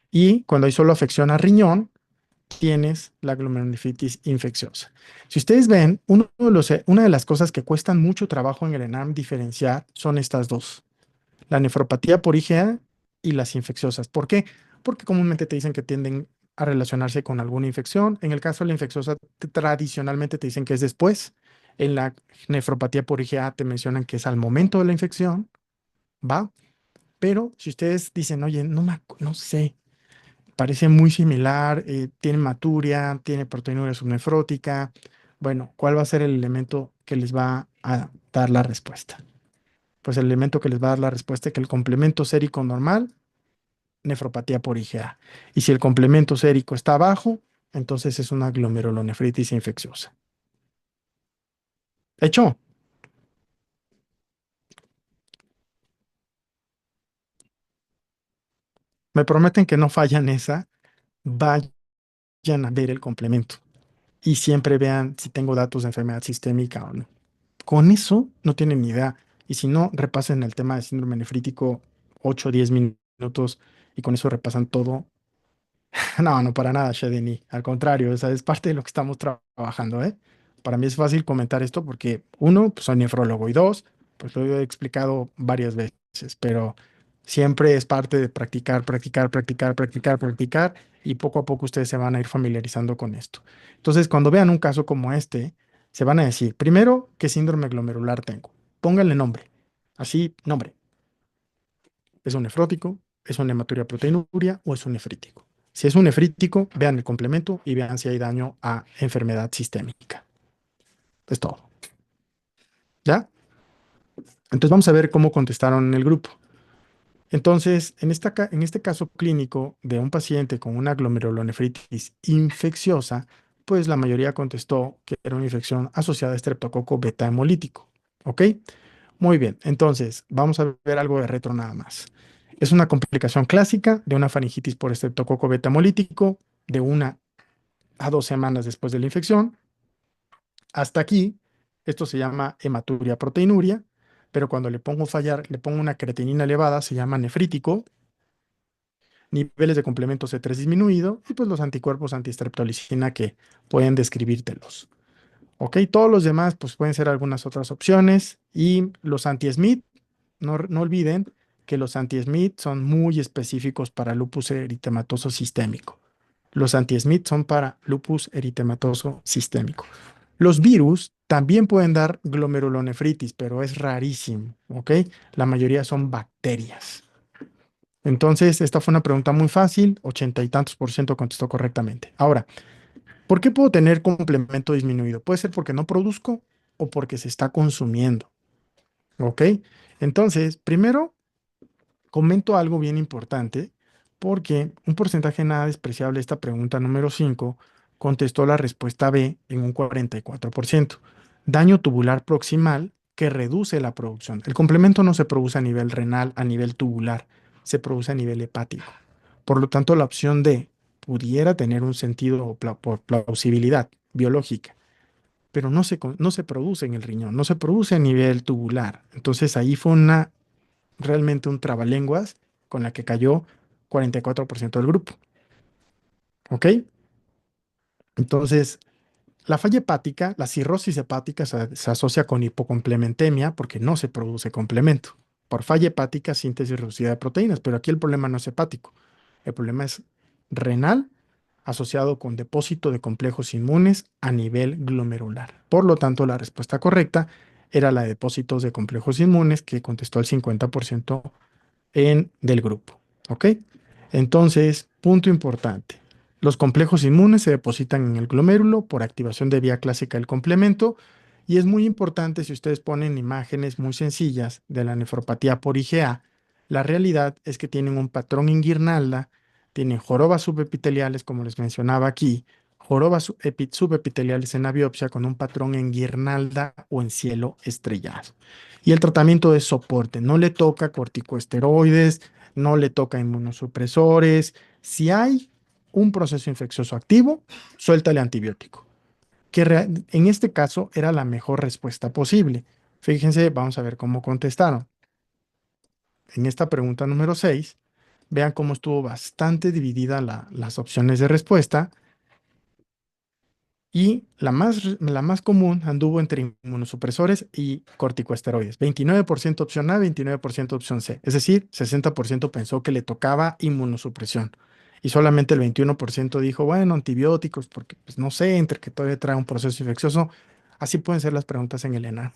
S1: Y cuando hay solo afección a riñón, tienes la glomerulonefritis infecciosa. Si ustedes ven, una de las cosas que cuestan mucho trabajo en el ENAM diferenciar son estas dos, la nefropatía por IgA y las infecciosas. ¿Por qué? Porque comúnmente te dicen que tienden a relacionarse con alguna infección. En el caso de la infecciosa, tradicionalmente te dicen que es después. En la nefropatía por IgA te mencionan que es al momento de la infección, ¿va? Pero si ustedes dicen, oye, no sé, parece muy similar, tiene hematuria, tiene proteinuria subnefrótica. Bueno, ¿cuál va a ser el elemento que les va a dar la respuesta? Pues el elemento que les va a dar la respuesta es que el complemento sérico normal, nefropatía por IgA. Y si el complemento sérico está bajo, entonces es una glomerulonefritis infecciosa. ¿Hecho? Me prometen que no fallan esa, vayan a ver el complemento y siempre vean si tengo datos de enfermedad sistémica o no. Con eso no tienen ni idea. Y si no, repasen el tema de síndrome nefrítico 8 o 10 minutos y con eso repasan todo. No, no para nada, Shedini. Al contrario, esa es parte de lo que estamos trabajando, ¿eh? Para mí es fácil comentar esto porque, uno, pues soy nefrólogo y dos, pues lo he explicado varias veces, pero siempre es parte de practicar, practicar, practicar, practicar, practicar y poco a poco ustedes se van a ir familiarizando con esto. Entonces, cuando vean un caso como este, se van a decir, primero, ¿qué síndrome glomerular tengo? Pónganle nombre. Así, nombre. ¿Es un nefrótico? ¿Es una hematuria proteinuria o es un nefrítico? Si es un nefrítico, vean el complemento y vean si hay daño a enfermedad sistémica. Es todo. ¿Ya? Entonces vamos a ver cómo contestaron en el grupo. Entonces, en este caso clínico de un paciente con una glomerulonefritis infecciosa, pues la mayoría contestó que era una infección asociada a estreptococo beta hemolítico. ¿Ok? Muy bien, entonces vamos a ver algo de retro nada más. Es una complicación clásica de una faringitis por estreptococo beta hemolítico de 1 a 2 semanas después de la infección. Hasta aquí, esto se llama hematuria proteinuria, pero cuando le pongo fallar, le pongo una creatinina elevada, se llama nefrítico, niveles de complemento C3 disminuido y pues los anticuerpos antiestreptolicina que pueden describírtelos. Ok, todos los demás pues pueden ser algunas otras opciones y los anti-Smith, no olviden que los anti-Smith son muy específicos para lupus eritematoso sistémico. Los anti-Smith son para lupus eritematoso sistémico. Los virus también pueden dar glomerulonefritis, pero es rarísimo, ¿ok? La mayoría son bacterias. Entonces, esta fue una pregunta muy fácil, 80 y tantos % contestó correctamente. Ahora, ¿por qué puedo tener complemento disminuido? Puede ser porque no produzco o porque se está consumiendo, ¿ok? Entonces, primero, comento algo bien importante porque un porcentaje nada despreciable de esta pregunta número 5 contestó la respuesta B en un 44%. Daño tubular proximal que reduce la producción. El complemento no se produce a nivel renal, a nivel tubular, se produce a nivel hepático. Por lo tanto, la opción D pudiera tener un sentido por plausibilidad biológica, pero no se produce en el riñón, no se produce a nivel tubular. Entonces ahí fue realmente un trabalenguas con la que cayó 44% del grupo. ¿Ok? Entonces, la falla hepática, la cirrosis hepática se asocia con hipocomplementemia porque no se produce complemento. Por falla hepática, síntesis reducida de proteínas, pero aquí el problema no es hepático. El problema es renal asociado con depósito de complejos inmunes a nivel glomerular. Por lo tanto, la respuesta correcta era la de depósitos de complejos inmunes que contestó el 50% del grupo. ¿Ok? Entonces, punto importante. Los complejos inmunes se depositan en el glomérulo por activación de vía clásica del complemento y es muy importante si ustedes ponen imágenes muy sencillas de la nefropatía por IgA, la realidad es que tienen un patrón en guirnalda, tienen jorobas subepiteliales, como les mencionaba aquí, jorobas subepiteliales en la biopsia con un patrón en guirnalda o en cielo estrellado. Y el tratamiento es soporte, no le toca corticosteroides, no le toca inmunosupresores. Si hay un proceso infeccioso activo, suéltale antibiótico, que en este caso era la mejor respuesta posible. Fíjense, vamos a ver cómo contestaron. En esta pregunta número 6, vean cómo estuvo bastante dividida las opciones de respuesta y la más común anduvo entre inmunosupresores y corticosteroides. 29% opción A, 29% opción C. Es decir, 60% pensó que le tocaba inmunosupresión. Y solamente el 21% dijo, bueno, antibióticos, porque pues no sé, entre que todavía trae un proceso infeccioso. Así pueden ser las preguntas en el ENA.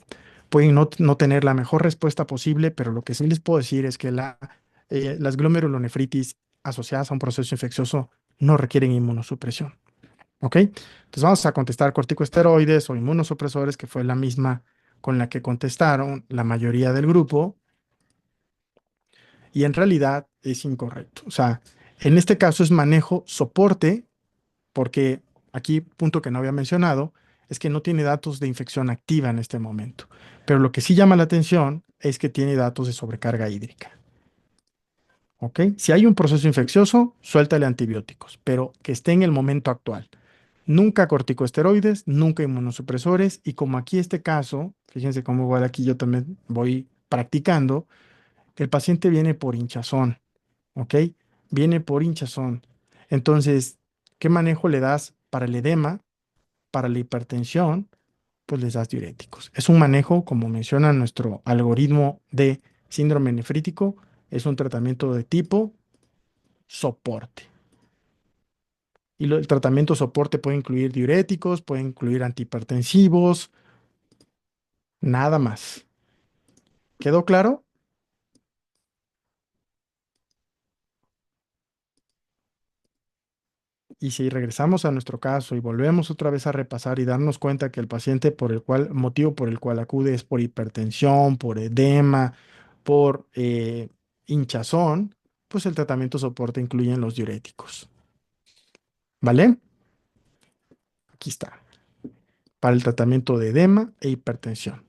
S1: Pueden no tener la mejor respuesta posible, pero lo que sí les puedo decir es que las glomerulonefritis asociadas a un proceso infeccioso no requieren inmunosupresión. ¿Ok? Entonces vamos a contestar corticosteroides o inmunosupresores, que fue la misma con la que contestaron la mayoría del grupo, y en realidad es incorrecto. O sea, en este caso es manejo soporte, porque aquí, punto que no había mencionado, es que no tiene datos de infección activa en este momento. Pero lo que sí llama la atención es que tiene datos de sobrecarga hídrica. ¿Ok? Si hay un proceso infeccioso, suéltale antibióticos, pero que esté en el momento actual. Nunca corticosteroides, nunca inmunosupresores y como aquí este caso, fíjense cómo igual aquí yo también voy practicando, el paciente viene por hinchazón, ¿ok? Viene por hinchazón. Entonces, ¿qué manejo le das para el edema, para la hipertensión? Pues les das diuréticos. Es un manejo, como menciona nuestro algoritmo de síndrome nefrítico, es un tratamiento de tipo soporte. Y el tratamiento soporte puede incluir diuréticos, puede incluir antihipertensivos, nada más. ¿Quedó claro? Y si regresamos a nuestro caso y volvemos otra vez a repasar y darnos cuenta que el paciente motivo por el cual acude es por hipertensión, por edema, por hinchazón, pues el tratamiento soporte incluye los diuréticos. ¿Vale? Aquí está. Para el tratamiento de edema e hipertensión.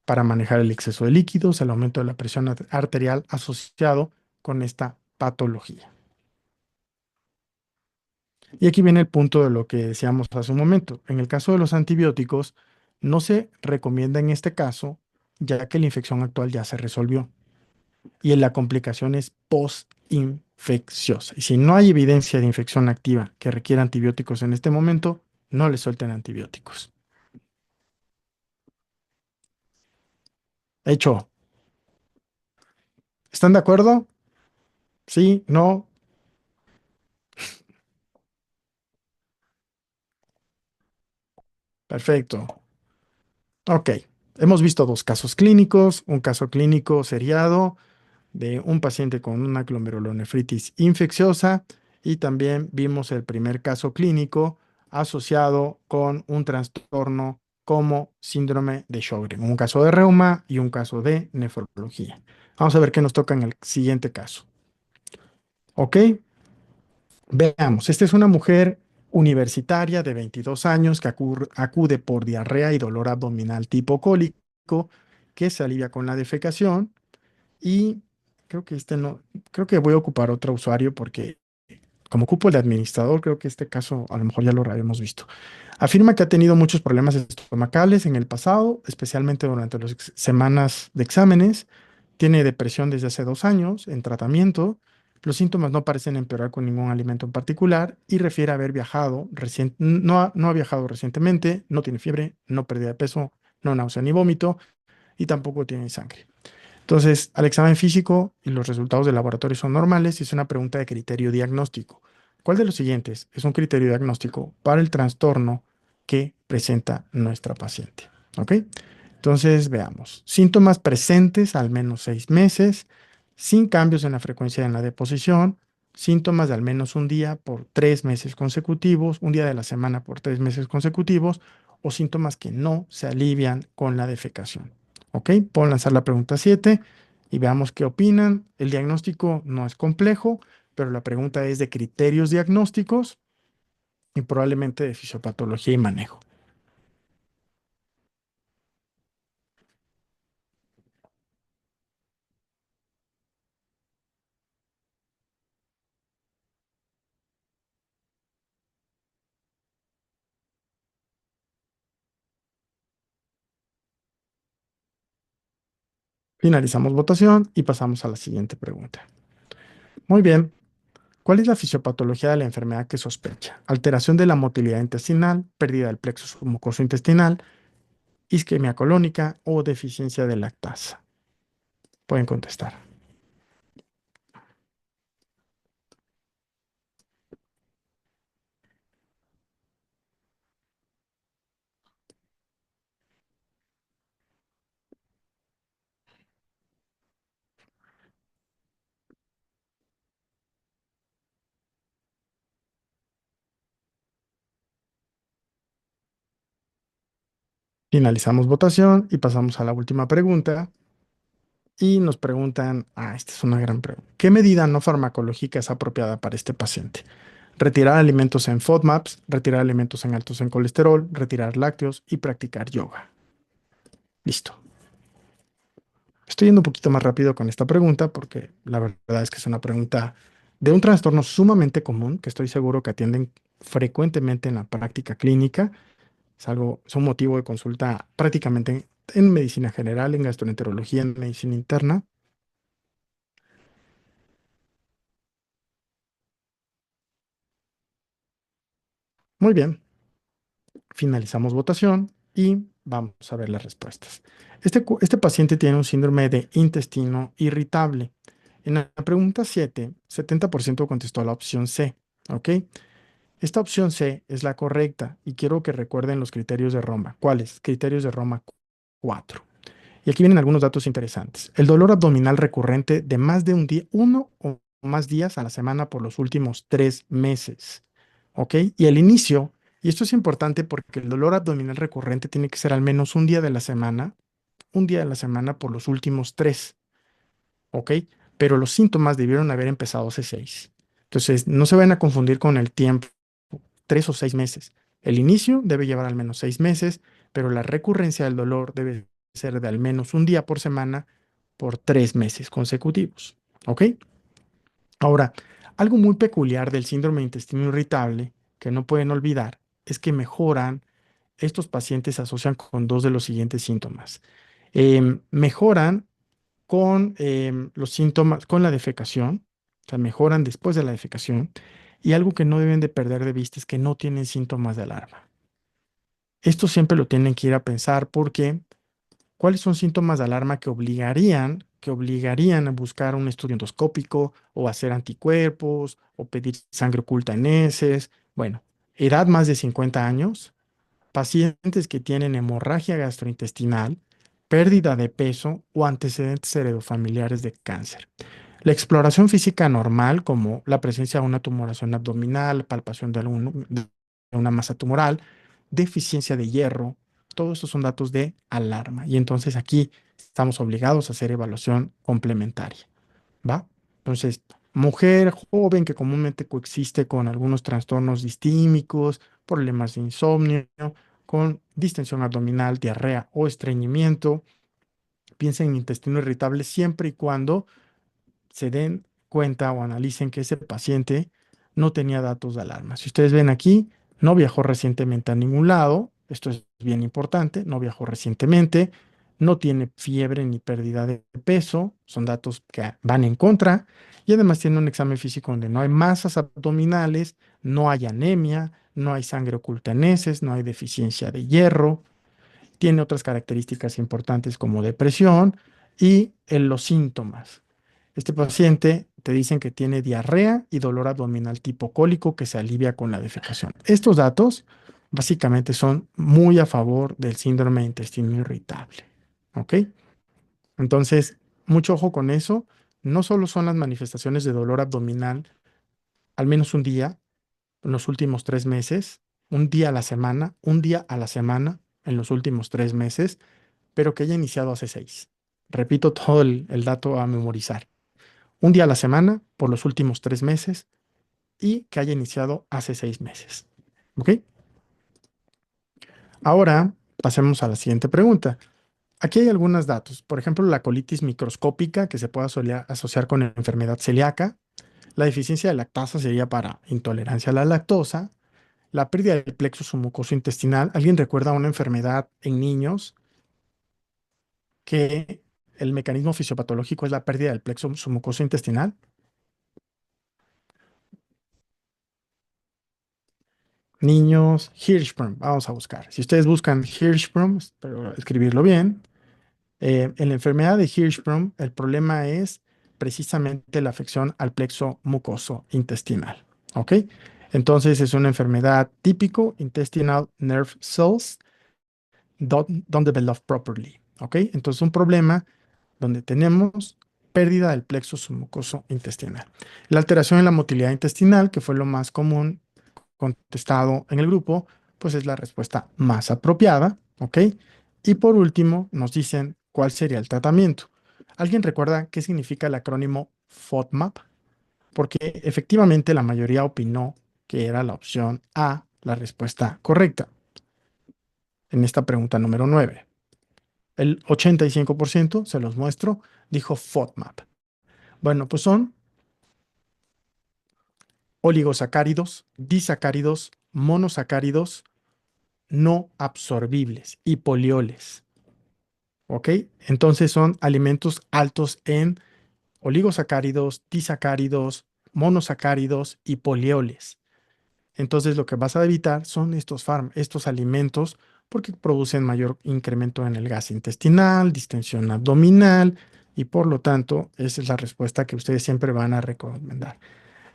S1: Para manejar el exceso de líquidos, el aumento de la presión arterial asociado con esta patología. Y aquí viene el punto de lo que decíamos hace un momento. En el caso de los antibióticos, no se recomienda en este caso, ya que la infección actual ya se resolvió y la complicación es post-infecciosa. Y si no hay evidencia de infección activa que requiera antibióticos en este momento, no le suelten antibióticos. Hecho. ¿Están de acuerdo? Sí, no, perfecto. Ok, hemos visto dos casos clínicos, un caso clínico seriado de un paciente con una glomerulonefritis infecciosa y también vimos el primer caso clínico asociado con un trastorno como síndrome de Sjögren, un caso de reuma y un caso de nefrología. Vamos a ver qué nos toca en el siguiente caso. Ok, veamos, esta es una mujer universitaria de 22 años que acude por diarrea y dolor abdominal tipo cólico que se alivia con la defecación y creo que este no, creo que voy a ocupar otro usuario porque como ocupo el de administrador, creo que este caso a lo mejor ya lo habíamos visto. Afirma que ha tenido muchos problemas estomacales en el pasado, especialmente durante las semanas de exámenes. Tiene depresión desde hace 2 años en tratamiento. Los síntomas no parecen empeorar con ningún alimento en particular y refiere a haber viajado no ha viajado recientemente, no tiene fiebre, no pérdida de peso, no náusea ni vómito y tampoco tiene sangre. Entonces, al examen físico y los resultados del laboratorio son normales y es una pregunta de criterio diagnóstico. ¿Cuál de los siguientes es un criterio diagnóstico para el trastorno que presenta nuestra paciente? ¿Ok? Entonces, veamos. Síntomas presentes al menos 6 meses, sin cambios en la frecuencia en la deposición, síntomas de al menos un día por 3 meses consecutivos, un día de la semana por 3 meses consecutivos, o síntomas que no se alivian con la defecación. ¿Ok? Puedo lanzar la pregunta 7 y veamos qué opinan. El diagnóstico no es complejo, pero la pregunta es de criterios diagnósticos y probablemente de fisiopatología y manejo. Finalizamos votación y pasamos a la siguiente pregunta. Muy bien. ¿Cuál es la fisiopatología de la enfermedad que sospecha? Alteración de la motilidad intestinal, pérdida del plexo submucoso intestinal, isquemia colónica o deficiencia de lactasa. Pueden contestar. Finalizamos votación y pasamos a la última pregunta. Y nos preguntan, esta es una gran pregunta. ¿Qué medida no farmacológica es apropiada para este paciente? Retirar alimentos en FODMAPs, retirar alimentos en altos en colesterol, retirar lácteos y practicar yoga. Listo. Estoy yendo un poquito más rápido con esta pregunta porque la verdad es que es una pregunta de un trastorno sumamente común que estoy seguro que atienden frecuentemente en la práctica clínica. Es un motivo de consulta prácticamente en medicina general, en gastroenterología, en medicina interna. Muy bien. Finalizamos votación y vamos a ver las respuestas. Este paciente tiene un síndrome de intestino irritable. En la pregunta 7, 70% contestó la opción C. ¿Ok? Esta opción C es la correcta y quiero que recuerden los criterios de Roma. ¿Cuáles? Criterios de Roma 4. Y aquí vienen algunos datos interesantes. El dolor abdominal recurrente de más de un día, uno o más días a la semana por los últimos 3 meses. ¿Ok? Y el inicio, y esto es importante porque el dolor abdominal recurrente tiene que ser al menos un día de la semana por los últimos tres. ¿Ok? pero los síntomas debieron haber empezado hace 6. Entonces, no se vayan a confundir con el tiempo, 3 o 6 meses. El inicio debe llevar al menos 6 meses, pero la recurrencia del dolor debe ser de al menos un día por semana por 3 meses consecutivos. ¿Ok? Ahora, algo muy peculiar del síndrome de intestino irritable que no pueden olvidar es que mejoran, estos pacientes se asocian con dos de los siguientes síntomas. Mejoran con los síntomas, con la defecación, o sea, mejoran después de la defecación. Y algo que no deben de perder de vista es que no tienen síntomas de alarma. Esto siempre lo tienen que ir a pensar porque ¿cuáles son síntomas de alarma que obligarían a buscar un estudio endoscópico o hacer anticuerpos o pedir sangre oculta en heces? Bueno, edad más de 50 años, pacientes que tienen hemorragia gastrointestinal, pérdida de peso o antecedentes heredofamiliares de cáncer. La exploración física normal, como la presencia de una tumoración abdominal, palpación de una masa tumoral, deficiencia de hierro, todos estos son datos de alarma. Y entonces aquí estamos obligados a hacer evaluación complementaria, ¿va? Entonces, mujer joven que comúnmente coexiste con algunos trastornos distímicos, problemas de insomnio, con distensión abdominal, diarrea o estreñimiento, piensa en intestino irritable siempre y cuando se den cuenta o analicen que ese paciente no tenía datos de alarma. Si ustedes ven aquí, no viajó recientemente a ningún lado, esto es bien importante, no viajó recientemente, no tiene fiebre ni pérdida de peso, son datos que van en contra, y además tiene un examen físico donde no hay masas abdominales, no hay anemia, no hay sangre oculta en heces, no hay deficiencia de hierro, tiene otras características importantes como depresión y en los síntomas. Este paciente te dicen que tiene diarrea y dolor abdominal tipo cólico que se alivia con la defecación. Estos datos básicamente son muy a favor del síndrome de intestino irritable. ¿Ok? Entonces, mucho ojo con eso. No solo son las manifestaciones de dolor abdominal al menos un día en los últimos 3 meses, un día a la semana, un día a la semana en los últimos 3 meses, pero que haya iniciado hace 6. Repito todo el dato a memorizar. Un día a la semana por los últimos 3 meses y que haya iniciado hace 6 meses. ¿Ok? Ahora pasemos a la siguiente pregunta. Aquí hay algunos datos. Por ejemplo, la colitis microscópica que se puede asociar con la enfermedad celíaca. La deficiencia de lactasa sería para intolerancia a la lactosa. La pérdida del plexo submucoso intestinal. ¿Alguien recuerda una enfermedad en niños que el mecanismo fisiopatológico es la pérdida del plexo submucoso intestinal? Niños, Hirschsprung, vamos a buscar. Si ustedes buscan Hirschsprung, espero escribirlo bien, en la enfermedad de Hirschsprung, el problema es precisamente la afección al plexo mucoso intestinal. ¿Ok? Entonces es una enfermedad típico, intestinal nerve cells don't develop properly. ¿Ok? Entonces un problema donde tenemos pérdida del plexo submucoso intestinal. La alteración en la motilidad intestinal, que fue lo más común contestado en el grupo, pues es la respuesta más apropiada, ¿ok? Y por último, nos dicen cuál sería el tratamiento. ¿Alguien recuerda qué significa el acrónimo FODMAP? Porque efectivamente la mayoría opinó que era la opción A, la respuesta correcta en esta pregunta número 9. El 85%, se los muestro, dijo FODMAP. Bueno, pues son oligosacáridos, disacáridos, monosacáridos no absorbibles y polioles. ¿Ok? Entonces son alimentos altos en oligosacáridos, disacáridos, monosacáridos y polioles. Entonces lo que vas a evitar son estos alimentos porque producen mayor incremento en el gas intestinal, distensión abdominal y por lo tanto esa es la respuesta que ustedes siempre van a recomendar.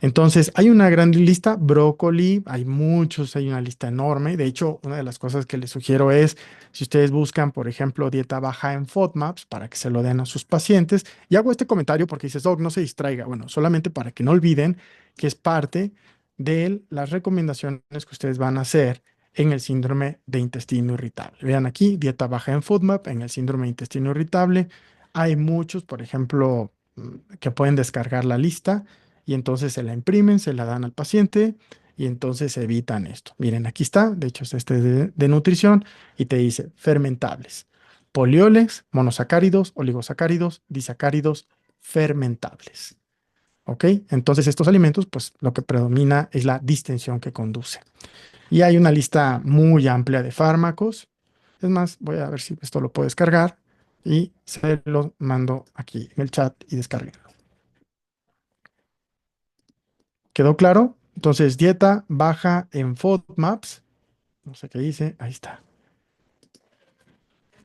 S1: Entonces, hay una gran lista, brócoli, hay muchos, hay una lista enorme. De hecho, una de las cosas que les sugiero es, si ustedes buscan, por ejemplo, dieta baja en FODMAPs, para que se lo den a sus pacientes. Y hago este comentario porque dices, Doc, no se distraiga. Bueno, solamente para que no olviden que es parte de las recomendaciones que ustedes van a hacer en el síndrome de intestino irritable. Vean aquí, dieta baja en FODMAP, en el síndrome de intestino irritable. Hay muchos, por ejemplo, que pueden descargar la lista y entonces se la imprimen, se la dan al paciente y entonces evitan esto. Miren, aquí está, de hecho es este de nutrición y te dice fermentables, polioles, monosacáridos, oligosacáridos, disacáridos, fermentables. ¿Ok? Entonces estos alimentos, pues lo que predomina es la distensión que conduce. Y hay una lista muy amplia de fármacos. Es más, voy a ver si esto lo puedo descargar y se lo mando aquí en el chat y descarguenlo. ¿Quedó claro? Entonces, dieta baja en FODMAPs. No sé qué dice. Ahí está.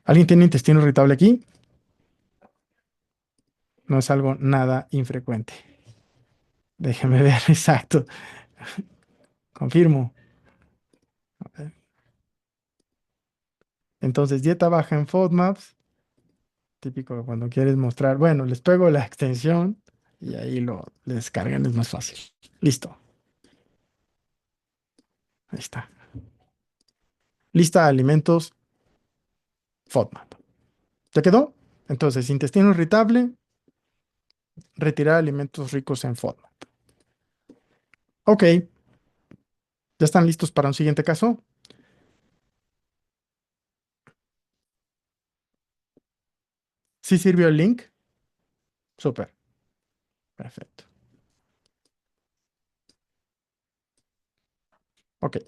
S1: ¿Alguien tiene intestino irritable aquí? No es algo nada infrecuente. Déjeme ver, exacto. Confirmo. Entonces, dieta baja en FODMAPs. Típico de cuando quieres mostrar. Bueno, les pego la extensión y ahí le descargan, es más fácil. Listo. Ahí está. Lista de alimentos FODMAP. ¿Ya quedó? Entonces, intestino irritable, retirar alimentos ricos en FODMAP. Ok, ¿ya están listos para un siguiente caso? ¿Sí sirvió el link? Súper, perfecto. Ok.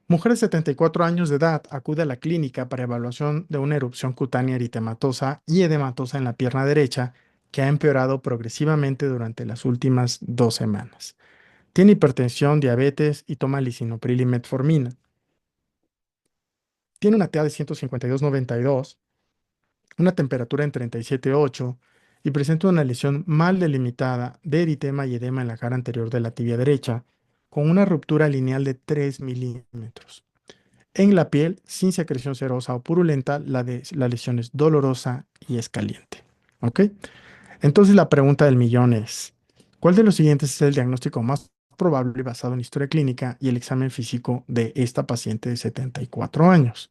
S1: Mujer de 74 años de edad acude a la clínica para evaluación de una erupción cutánea eritematosa y edematosa en la pierna derecha que ha empeorado progresivamente durante las últimas 2 semanas. Tiene hipertensión, diabetes y toma lisinopril y metformina. Tiene una TA de 152,92, una temperatura en 37,8 y presenta una lesión mal delimitada de eritema y edema en la cara anterior de la tibia derecha, con una ruptura lineal de 3 milímetros. En la piel, sin secreción serosa o purulenta, la lesión es dolorosa y es caliente. ¿Ok? Entonces la pregunta del millón es, ¿cuál de los siguientes es el diagnóstico más probable basado en historia clínica y el examen físico de esta paciente de 74 años?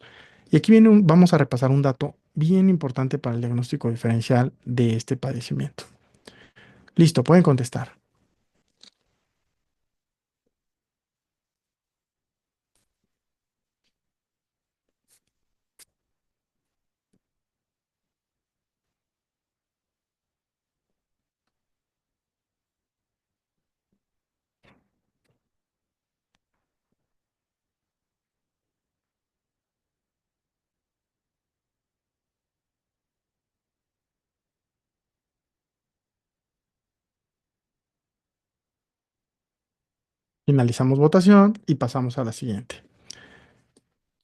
S1: Y aquí vamos a repasar un dato bien importante para el diagnóstico diferencial de este padecimiento. Listo, pueden contestar. Finalizamos votación y pasamos a la siguiente.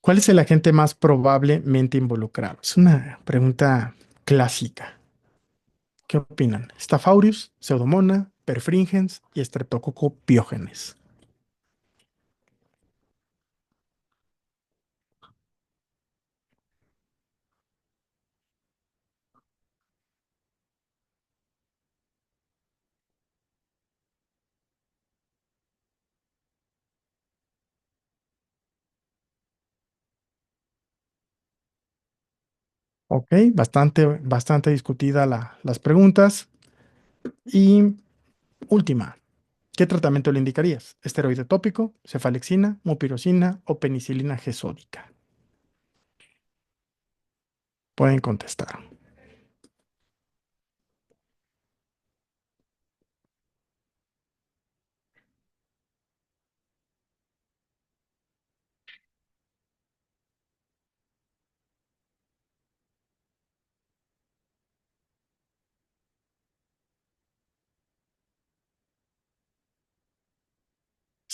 S1: ¿Cuál es el agente más probablemente involucrado? Es una pregunta clásica. ¿Qué opinan? Staph aureus, Pseudomonas, perfringens y Streptococcus pyogenes. Ok, bastante discutida las preguntas. Y última, ¿qué tratamiento le indicarías? ¿Esteroide tópico, cefalexina, mupirocina o penicilina G sódica? Pueden contestar.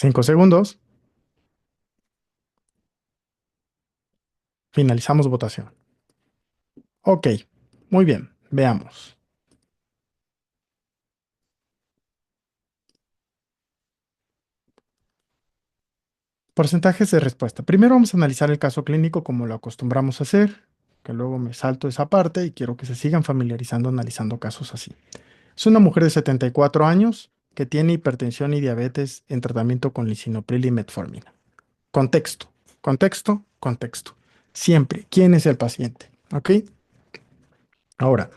S1: 5 segundos. Finalizamos votación. Ok, muy bien, veamos. Porcentajes de respuesta. Primero vamos a analizar el caso clínico como lo acostumbramos a hacer, que luego me salto esa parte y quiero que se sigan familiarizando analizando casos así. Es una mujer de 74 años que tiene hipertensión y diabetes en tratamiento con lisinopril y metformina. Contexto, contexto, contexto. Siempre, ¿quién es el paciente? ¿Ok? Ahora,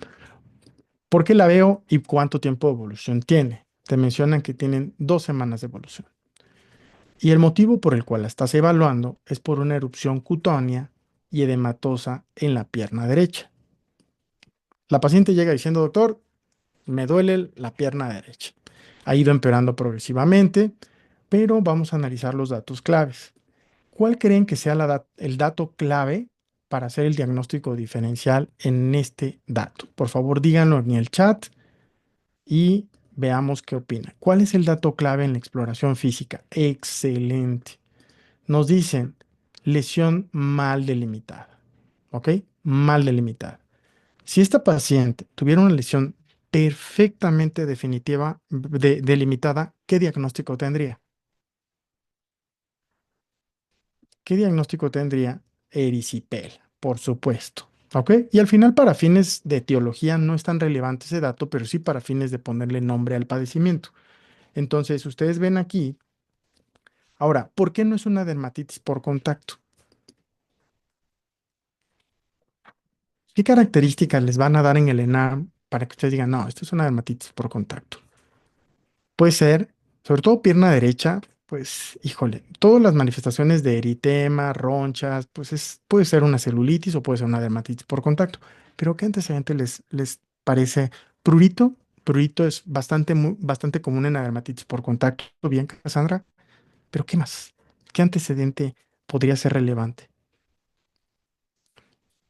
S1: ¿Por qué la veo y cuánto tiempo de evolución tiene? Te mencionan que tienen 2 semanas de evolución. Y el motivo por el cual la estás evaluando es por una erupción cutánea y edematosa en la pierna derecha. La paciente llega diciendo, doctor, me duele la pierna derecha. Ha ido empeorando progresivamente, pero vamos a analizar los datos claves. ¿Cuál creen que sea el dato clave para hacer el diagnóstico diferencial en este dato? Por favor, díganlo en el chat y veamos qué opina. ¿Cuál es el dato clave en la exploración física? Excelente. Nos dicen lesión mal delimitada. ¿Ok? Mal delimitada. Si esta paciente tuviera una lesión perfectamente definitiva, delimitada, ¿qué diagnóstico tendría? ¿Qué diagnóstico tendría? Erisipela, por supuesto. ¿Ok? Y al final, para fines de etiología, no es tan relevante ese dato, pero sí para fines de ponerle nombre al padecimiento. Entonces, ustedes ven aquí. Ahora, ¿por qué no es una dermatitis por contacto? ¿Qué características les van a dar en el ENAM para que ustedes digan, no, esto es una dermatitis por contacto? Puede ser, sobre todo pierna derecha, pues, híjole, todas las manifestaciones de eritema, ronchas, pues puede ser una celulitis o puede ser una dermatitis por contacto. Pero ¿qué antecedente les parece? Prurito, prurito es bastante común en la dermatitis por contacto, bien, Cassandra, pero ¿qué más? ¿Qué antecedente podría ser relevante?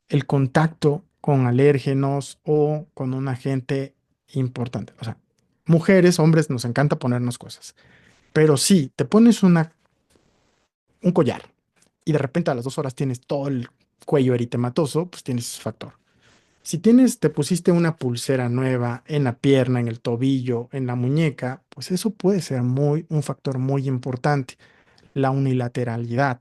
S1: El contacto con alérgenos o con un agente importante. O sea, mujeres, hombres, nos encanta ponernos cosas. Pero si te pones un collar y de repente a las 2 horas tienes todo el cuello eritematoso, pues tienes ese factor. Si te pusiste una pulsera nueva en la pierna, en el tobillo, en la muñeca, pues eso puede ser un factor muy importante. La unilateralidad,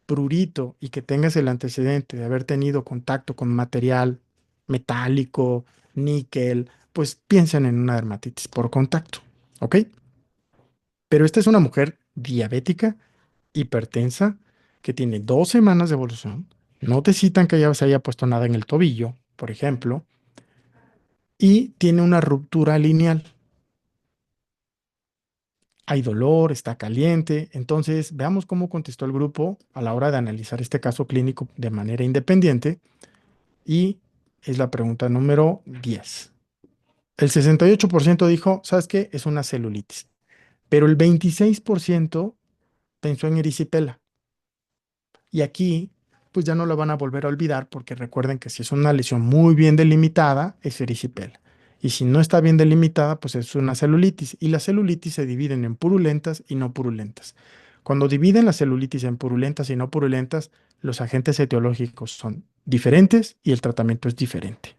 S1: prurito y que tengas el antecedente de haber tenido contacto con material metálico, níquel, pues piensen en una dermatitis por contacto, ¿ok? Pero esta es una mujer diabética, hipertensa, que tiene 2 semanas de evolución. No te citan que ya se haya puesto nada en el tobillo, por ejemplo, y tiene una ruptura lineal. Hay dolor, está caliente. Entonces, veamos cómo contestó el grupo a la hora de analizar este caso clínico de manera independiente. Y es la pregunta número 10. El 68% dijo, ¿sabes qué? Es una celulitis. Pero el 26% pensó en erisipela. Y aquí, pues ya no lo van a volver a olvidar porque recuerden que si es una lesión muy bien delimitada, es erisipela. Y si no está bien delimitada, pues es una celulitis. Y las celulitis se dividen en purulentas y no purulentas. Cuando dividen las celulitis en purulentas y no purulentas, los agentes etiológicos son diferentes y el tratamiento es diferente.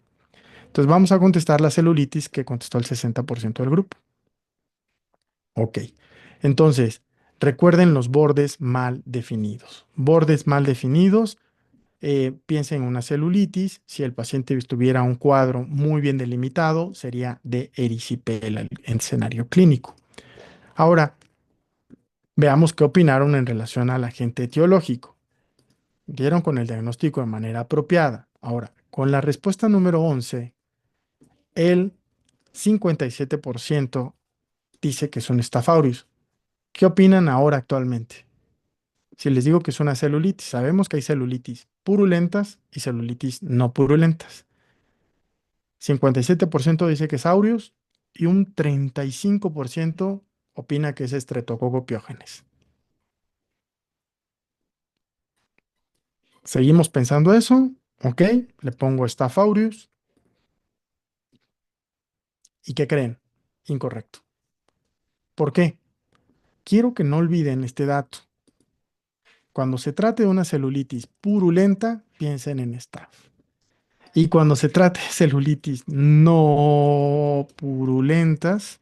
S1: Entonces vamos a contestar la celulitis que contestó el 60% del grupo. Ok. Entonces, recuerden los bordes mal definidos. Bordes mal definidos, piensen en una celulitis. Si el paciente tuviera un cuadro muy bien delimitado, sería de erisipela en escenario clínico. Ahora, veamos qué opinaron en relación al agente etiológico. Dieron con el diagnóstico de manera apropiada. Ahora, con la respuesta número 11, el 57% dice que son Staph aureus. ¿Qué opinan ahora actualmente? Si les digo que es una celulitis, sabemos que hay celulitis purulentas y celulitis no purulentas. 57% dice que es aureus y un 35% opina que es Streptococcus pyogenes. Seguimos pensando eso, ¿ok? Le pongo Staph aureus. ¿Y qué creen? Incorrecto. ¿Por qué? Quiero que no olviden este dato. Cuando se trate de una celulitis purulenta, piensen en Staph. Y cuando se trate de celulitis no purulentas,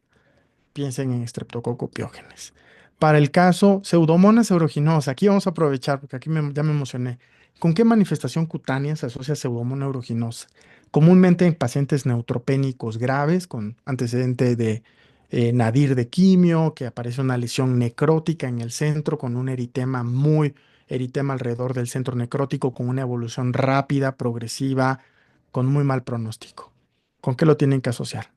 S1: piensen en Streptococcus pyogenes. Para el caso Pseudomonas aeruginosa, aquí vamos a aprovechar porque aquí ya me emocioné. ¿Con qué manifestación cutánea se asocia Pseudomonas aeruginosa? Comúnmente en pacientes neutropénicos graves con antecedente de nadir de quimio, que aparece una lesión necrótica en el centro con un eritema alrededor del centro necrótico con una evolución rápida, progresiva, con muy mal pronóstico. ¿Con qué lo tienen que asociar?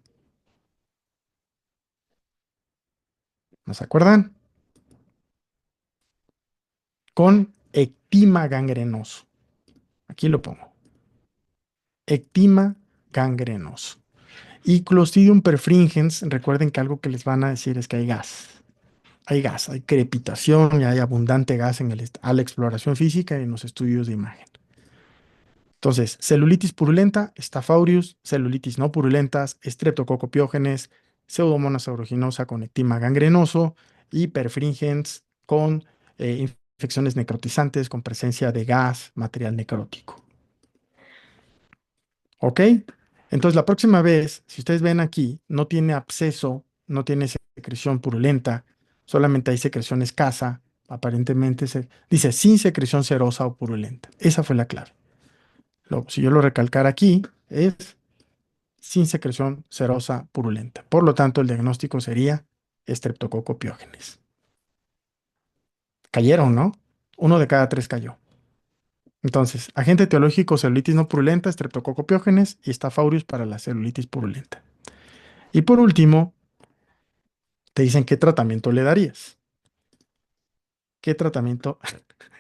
S1: ¿No se acuerdan? Con ectima gangrenoso. Aquí lo pongo. Ectima gangrenoso. Y Clostridium perfringens, recuerden que algo que les van a decir es que hay gas. Hay gas, hay crepitación y hay abundante gas en a la exploración física y en los estudios de imagen. Entonces, celulitis purulenta, Staph aureus, celulitis no purulentas, Streptococcus Pseudomonas aeruginosa con ectima gangrenoso y perfringens con infecciones necrotizantes con presencia de gas, material necrótico. ¿Ok? Entonces, la próxima vez, si ustedes ven aquí, no tiene absceso, no tiene secreción purulenta, solamente hay secreción escasa, aparentemente se dice sin secreción serosa o purulenta. Esa fue la clave. Si yo lo recalcara aquí, es sin secreción serosa purulenta. Por lo tanto, el diagnóstico sería Streptococcus pyogenes. Cayeron, ¿no? Uno de cada tres cayó. Entonces, agente etiológico, celulitis no purulenta, Streptococcus pyogenes y Staph aureus para la celulitis purulenta. Y por último, te dicen qué tratamiento le darías. ¿Qué tratamiento,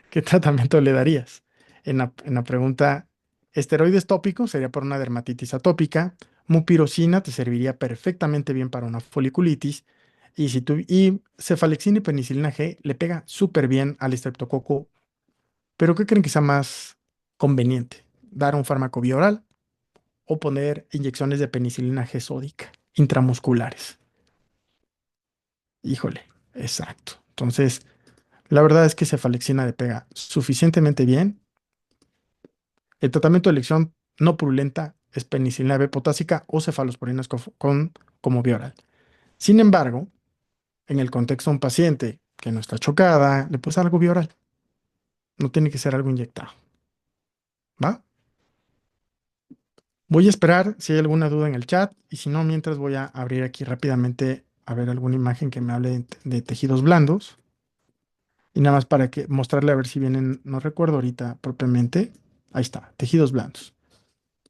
S1: qué tratamiento le darías? En la pregunta, esteroides tópicos sería para una dermatitis atópica. Mupirocina te serviría perfectamente bien para una foliculitis. Y cefalexina y penicilina G le pega súper bien al estreptococo. Pero ¿qué creen que sea más conveniente? ¿Dar un fármaco bioral o poner inyecciones de penicilina G sódica intramusculares? Híjole, exacto. Entonces, la verdad es que cefalexina le pega suficientemente bien. El tratamiento de elección no purulenta es penicilina B potásica o cefalosporinas como bioral. Sin embargo, en el contexto de un paciente que no está chocada, le puedes dar algo bioral. No tiene que ser algo inyectado. ¿Va? Voy a esperar si hay alguna duda en el chat y si no, mientras voy a abrir aquí rápidamente a ver alguna imagen que me hable de tejidos blandos. Y nada más para que mostrarle a ver si vienen, no recuerdo ahorita propiamente. Ahí está, tejidos blandos.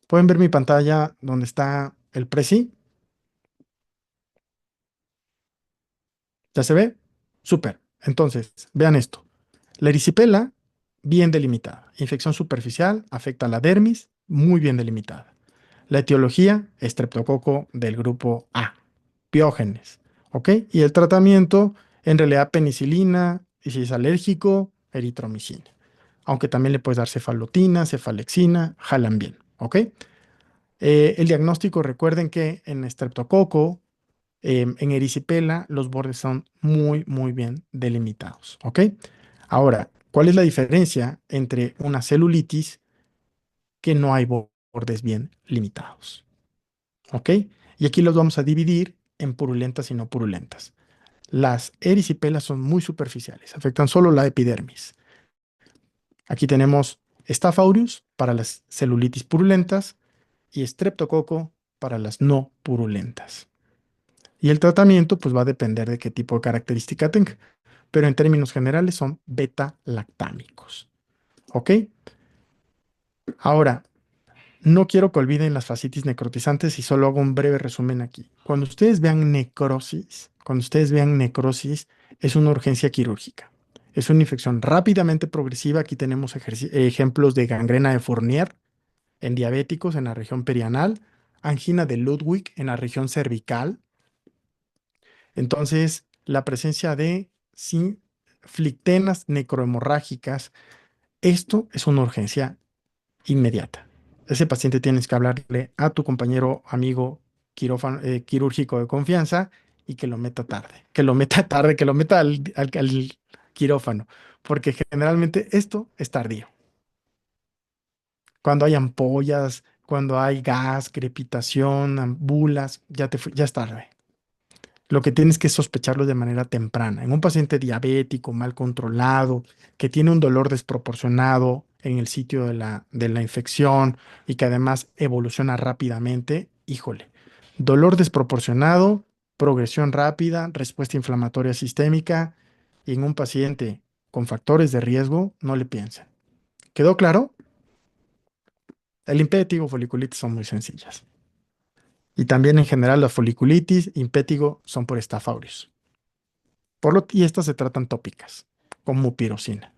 S1: Pueden ver mi pantalla donde está el presi. ¿Ya se ve? Súper. Entonces, vean esto. La erisipela, bien delimitada. Infección superficial, afecta a la dermis, muy bien delimitada. La etiología, estreptococo del grupo A, piógenes. ¿Ok? Y el tratamiento, en realidad penicilina, y si es alérgico, eritromicina. Aunque también le puedes dar cefalotina, cefalexina, jalan bien. ¿Ok? El diagnóstico, recuerden que en estreptococo, en erisipela, los bordes son muy, muy bien delimitados. ¿Ok? Ahora, ¿cuál es la diferencia entre una celulitis que no hay bordes bien limitados? ¿Ok? Y aquí los vamos a dividir en purulentas y no purulentas. Las erisipelas son muy superficiales, afectan solo la epidermis. Aquí tenemos Staph aureus para las celulitis purulentas y Streptococo para las no purulentas. Y el tratamiento pues va a depender de qué tipo de característica tenga, pero en términos generales son beta-lactámicos. ¿Ok? Ahora, no quiero que olviden las fascitis necrotizantes y solo hago un breve resumen aquí. Cuando ustedes vean necrosis, es una urgencia quirúrgica. Es una infección rápidamente progresiva. Aquí tenemos ejemplos de gangrena de Fournier en diabéticos en la región perianal, angina de Ludwig en la región cervical. Entonces, la presencia de flictenas necrohemorrágicas, esto es una urgencia inmediata. Ese paciente tienes que hablarle a tu compañero, amigo quirúrgico de confianza y que lo meta tarde, que lo meta tarde, que lo meta al quirófano, porque generalmente esto es tardío. Cuando hay ampollas, cuando hay gas, crepitación, ambulas, ya es tarde. Lo que tienes que sospecharlo de manera temprana. En un paciente diabético, mal controlado, que tiene un dolor desproporcionado en el sitio de la infección y que además evoluciona rápidamente, híjole, dolor desproporcionado, progresión rápida, respuesta inflamatoria sistémica y en un paciente con factores de riesgo, no le piensen. ¿Quedó claro? El impétigo foliculitis son muy sencillas. Y también en general la foliculitis, impétigo son por Staph aureus. Y estas se tratan tópicas, con mupirocina.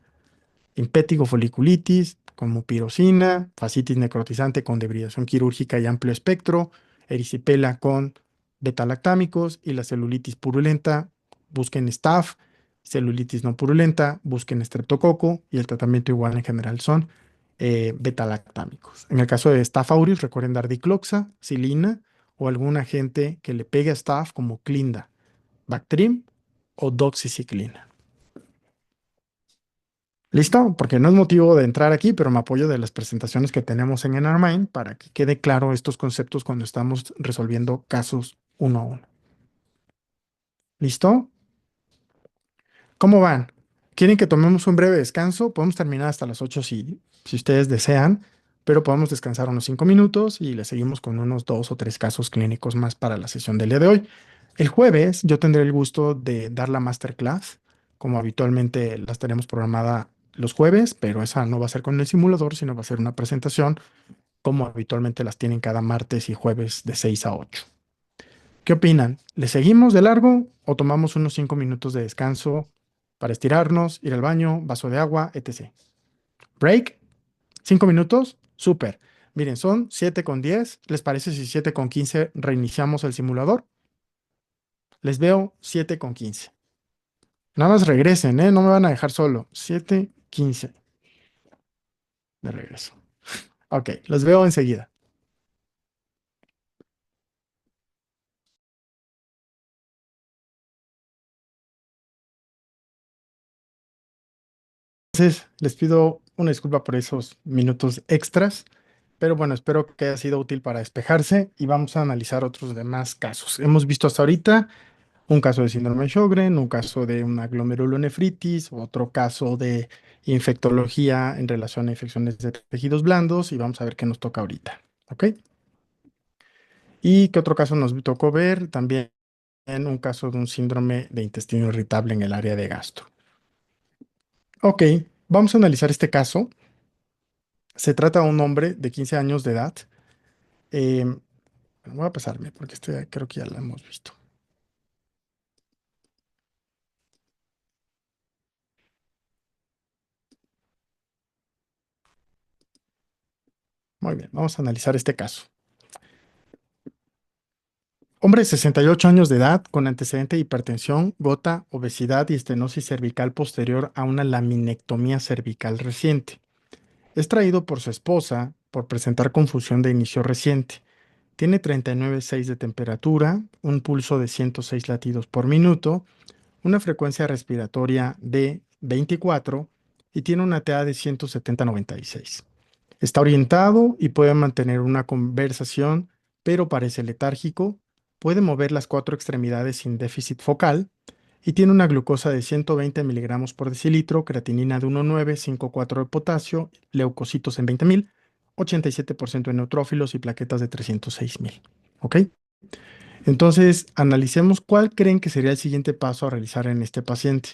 S1: Impétigo foliculitis con mupirocina, fascitis necrotizante con debridación quirúrgica y amplio espectro, erisipela con betalactámicos y la celulitis purulenta, busquen staph, celulitis no purulenta, busquen estreptococo y el tratamiento igual en general son betalactámicos. En el caso de Staph aureus, recuerden dar dicloxa, silina o algún agente que le pegue a staph como Clinda, Bactrim o doxiciclina. ¿Listo? Porque no es motivo de entrar aquí, pero me apoyo de las presentaciones que tenemos en Enarmind para que quede claro estos conceptos cuando estamos resolviendo casos uno a uno. ¿Listo? ¿Cómo van? ¿Quieren que tomemos un breve descanso? Podemos terminar hasta las 8 si ustedes desean, pero podemos descansar unos 5 minutos y le seguimos con unos 2 o 3 casos clínicos más para la sesión del día de hoy. El jueves yo tendré el gusto de dar la masterclass, como habitualmente las tenemos programada los jueves, pero esa no va a ser con el simulador, sino va a ser una presentación como habitualmente las tienen cada martes y jueves de 6 a 8. ¿Qué opinan? ¿Le seguimos de largo o tomamos unos 5 minutos de descanso para estirarnos, ir al baño, vaso de agua, etc? ¿Break? ¿5 minutos? Súper. Miren, son 7:10. ¿Les parece si 7:15 reiniciamos el simulador? Les veo 7:15. Nada más regresen, ¿eh? No me van a dejar solo. 7:15 de regreso. Ok, los veo enseguida. Entonces, les pido una disculpa por esos minutos extras, pero bueno, espero que haya sido útil para despejarse y vamos a analizar otros demás casos. Hemos visto hasta ahorita un caso de síndrome de Sjögren, un caso de una glomerulonefritis, otro caso de infectología en relación a infecciones de tejidos blandos y vamos a ver qué nos toca ahorita. ¿Ok? ¿Y qué otro caso nos tocó ver? También un caso de un síndrome de intestino irritable en el área de gastro. Ok, vamos a analizar este caso. Se trata de un hombre de 15 años de edad. Bueno, voy a pasarme porque este creo que ya lo hemos visto. Muy bien, vamos a analizar este caso. Hombre de 68 años de edad con antecedente de hipertensión, gota, obesidad y estenosis cervical posterior a una laminectomía cervical reciente. Es traído por su esposa por presentar confusión de inicio reciente. Tiene 39,6 de temperatura, un pulso de 106 latidos por minuto, una frecuencia respiratoria de 24 y tiene una TA de 170/96. Está orientado y puede mantener una conversación, pero parece letárgico. Puede mover las 4 extremidades sin déficit focal y tiene una glucosa de 120 miligramos por decilitro, creatinina de 1,9, 5,4 de potasio, leucocitos en 20,000, 87% de neutrófilos y plaquetas de 306,000. ¿Ok? Entonces, analicemos cuál creen que sería el siguiente paso a realizar en este paciente.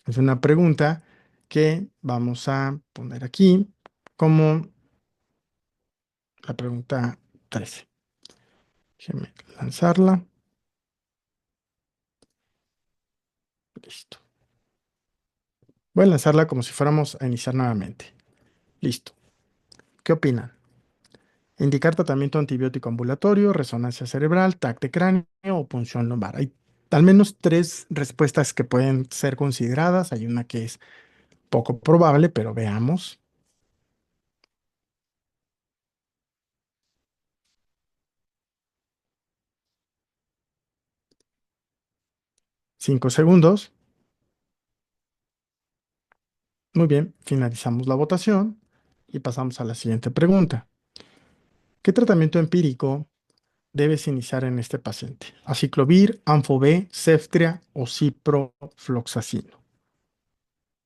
S1: Es una pregunta que vamos a poner aquí como la pregunta 13. Déjenme lanzarla. Listo. Voy a lanzarla como si fuéramos a iniciar nuevamente. Listo. ¿Qué opinan? Indicar tratamiento antibiótico ambulatorio, resonancia cerebral, TAC de cráneo o punción lumbar. Hay al menos 3 respuestas que pueden ser consideradas. Hay una que es poco probable, pero veamos. 5 segundos. Muy bien, finalizamos la votación y pasamos a la siguiente pregunta. ¿Qué tratamiento empírico debes iniciar en este paciente? Aciclovir, Anfovir, Ceftria o ciprofloxacino.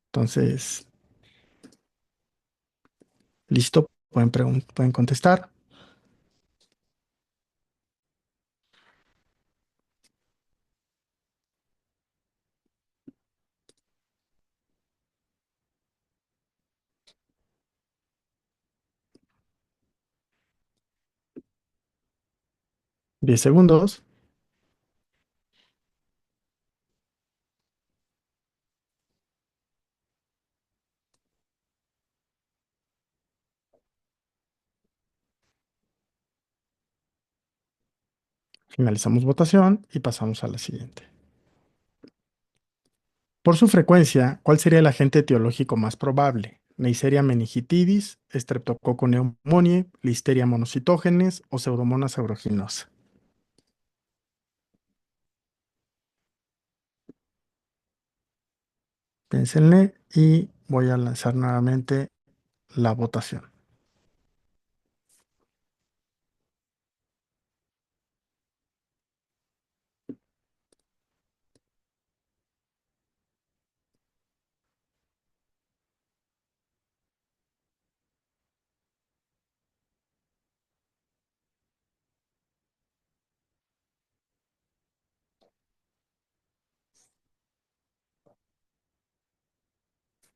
S1: Entonces, listo, pueden contestar. 10 segundos. Finalizamos votación y pasamos a la siguiente. Por su frecuencia, ¿cuál sería el agente etiológico más probable? Neisseria meningitidis, Streptococcus pneumoniae, Listeria monocytogenes o Pseudomonas aeruginosa. Piénsenle y voy a lanzar nuevamente la votación.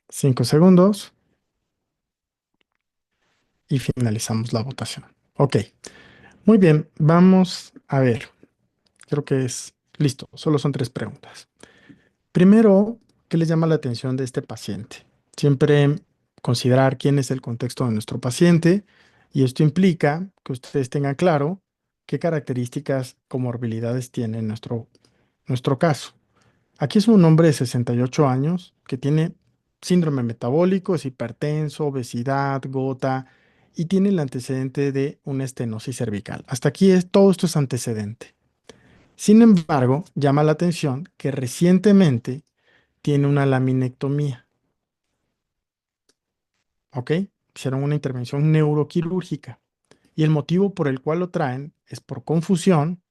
S1: 5 segundos y finalizamos la votación. Ok, muy bien, vamos a ver. Creo que es listo, solo son 3 preguntas. Primero, ¿qué les llama la atención de este paciente? Siempre considerar quién es el contexto de nuestro paciente y esto implica que ustedes tengan claro qué características, comorbilidades tiene nuestro caso. Aquí es un hombre de 68 años que tiene síndrome metabólico, es hipertenso, obesidad, gota y tiene el antecedente de una estenosis cervical. Hasta aquí todo esto es antecedente. Sin embargo, llama la atención que recientemente tiene una laminectomía, ¿ok? Hicieron una intervención neuroquirúrgica y el motivo por el cual lo traen es por confusión.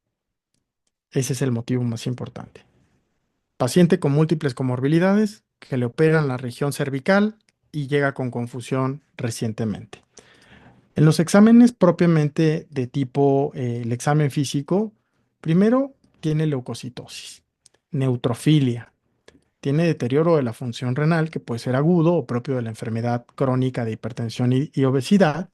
S1: Ese es el motivo más importante. Paciente con múltiples comorbilidades que le operan la región cervical y llega con confusión recientemente. En los exámenes propiamente de tipo el examen físico, primero tiene leucocitosis, neutrofilia, tiene deterioro de la función renal que puede ser agudo o propio de la enfermedad crónica de hipertensión y obesidad.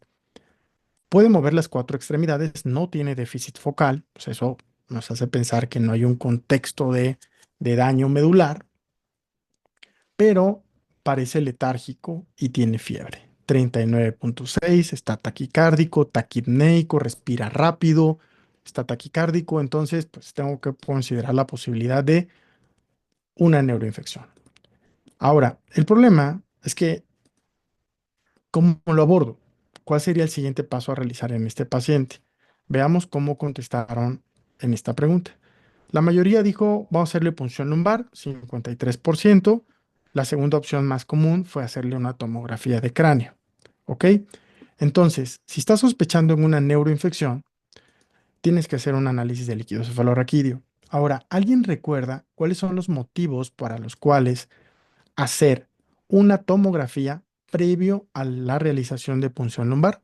S1: Puede mover las 4 extremidades, no tiene déficit focal, pues eso nos hace pensar que no hay un contexto de daño medular, pero parece letárgico y tiene fiebre. 39,6, está taquicárdico, taquipneico, respira rápido, está taquicárdico, entonces pues tengo que considerar la posibilidad de una neuroinfección. Ahora, el problema es que, ¿cómo lo abordo? ¿Cuál sería el siguiente paso a realizar en este paciente? Veamos cómo contestaron en esta pregunta. La mayoría dijo, vamos a hacerle punción lumbar, 53%. La segunda opción más común fue hacerle una tomografía de cráneo. ¿Ok? Entonces, si estás sospechando en una neuroinfección, tienes que hacer un análisis de líquido cefalorraquídeo. Ahora, ¿alguien recuerda cuáles son los motivos para los cuales hacer una tomografía previo a la realización de punción lumbar?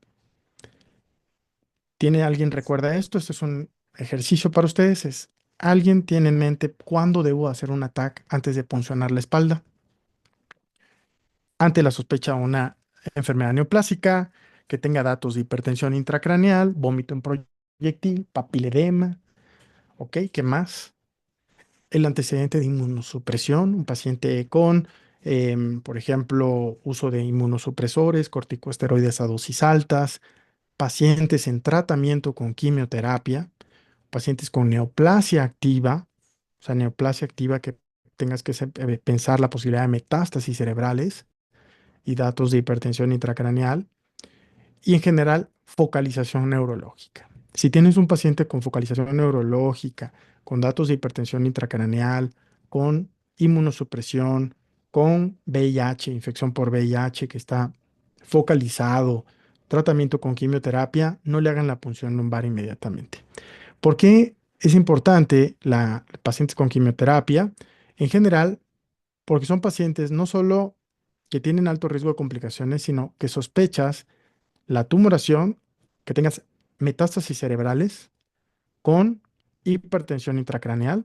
S1: ¿Tiene alguien recuerda esto? Esto es un ejercicio para ustedes. ¿Alguien tiene en mente cuándo debo hacer un ataque antes de puncionar la espalda? Ante la sospecha de una enfermedad neoplásica, que tenga datos de hipertensión intracraneal, vómito en proyectil, papiledema, ¿ok? ¿Qué más? El antecedente de inmunosupresión, un paciente con, por ejemplo, uso de inmunosupresores, corticosteroides a dosis altas, pacientes en tratamiento con quimioterapia, pacientes con neoplasia activa, o sea, neoplasia activa que tengas que pensar la posibilidad de metástasis cerebrales y datos de hipertensión intracraneal y en general focalización neurológica. Si tienes un paciente con focalización neurológica, con datos de hipertensión intracraneal, con inmunosupresión, con VIH, infección por VIH que está focalizado, tratamiento con quimioterapia, no le hagan la punción lumbar inmediatamente. ¿Por qué es importante la pacientes con quimioterapia? En general, porque son pacientes no solo que tienen alto riesgo de complicaciones, sino que sospechas la tumoración, que tengas metástasis cerebrales con hipertensión intracraneal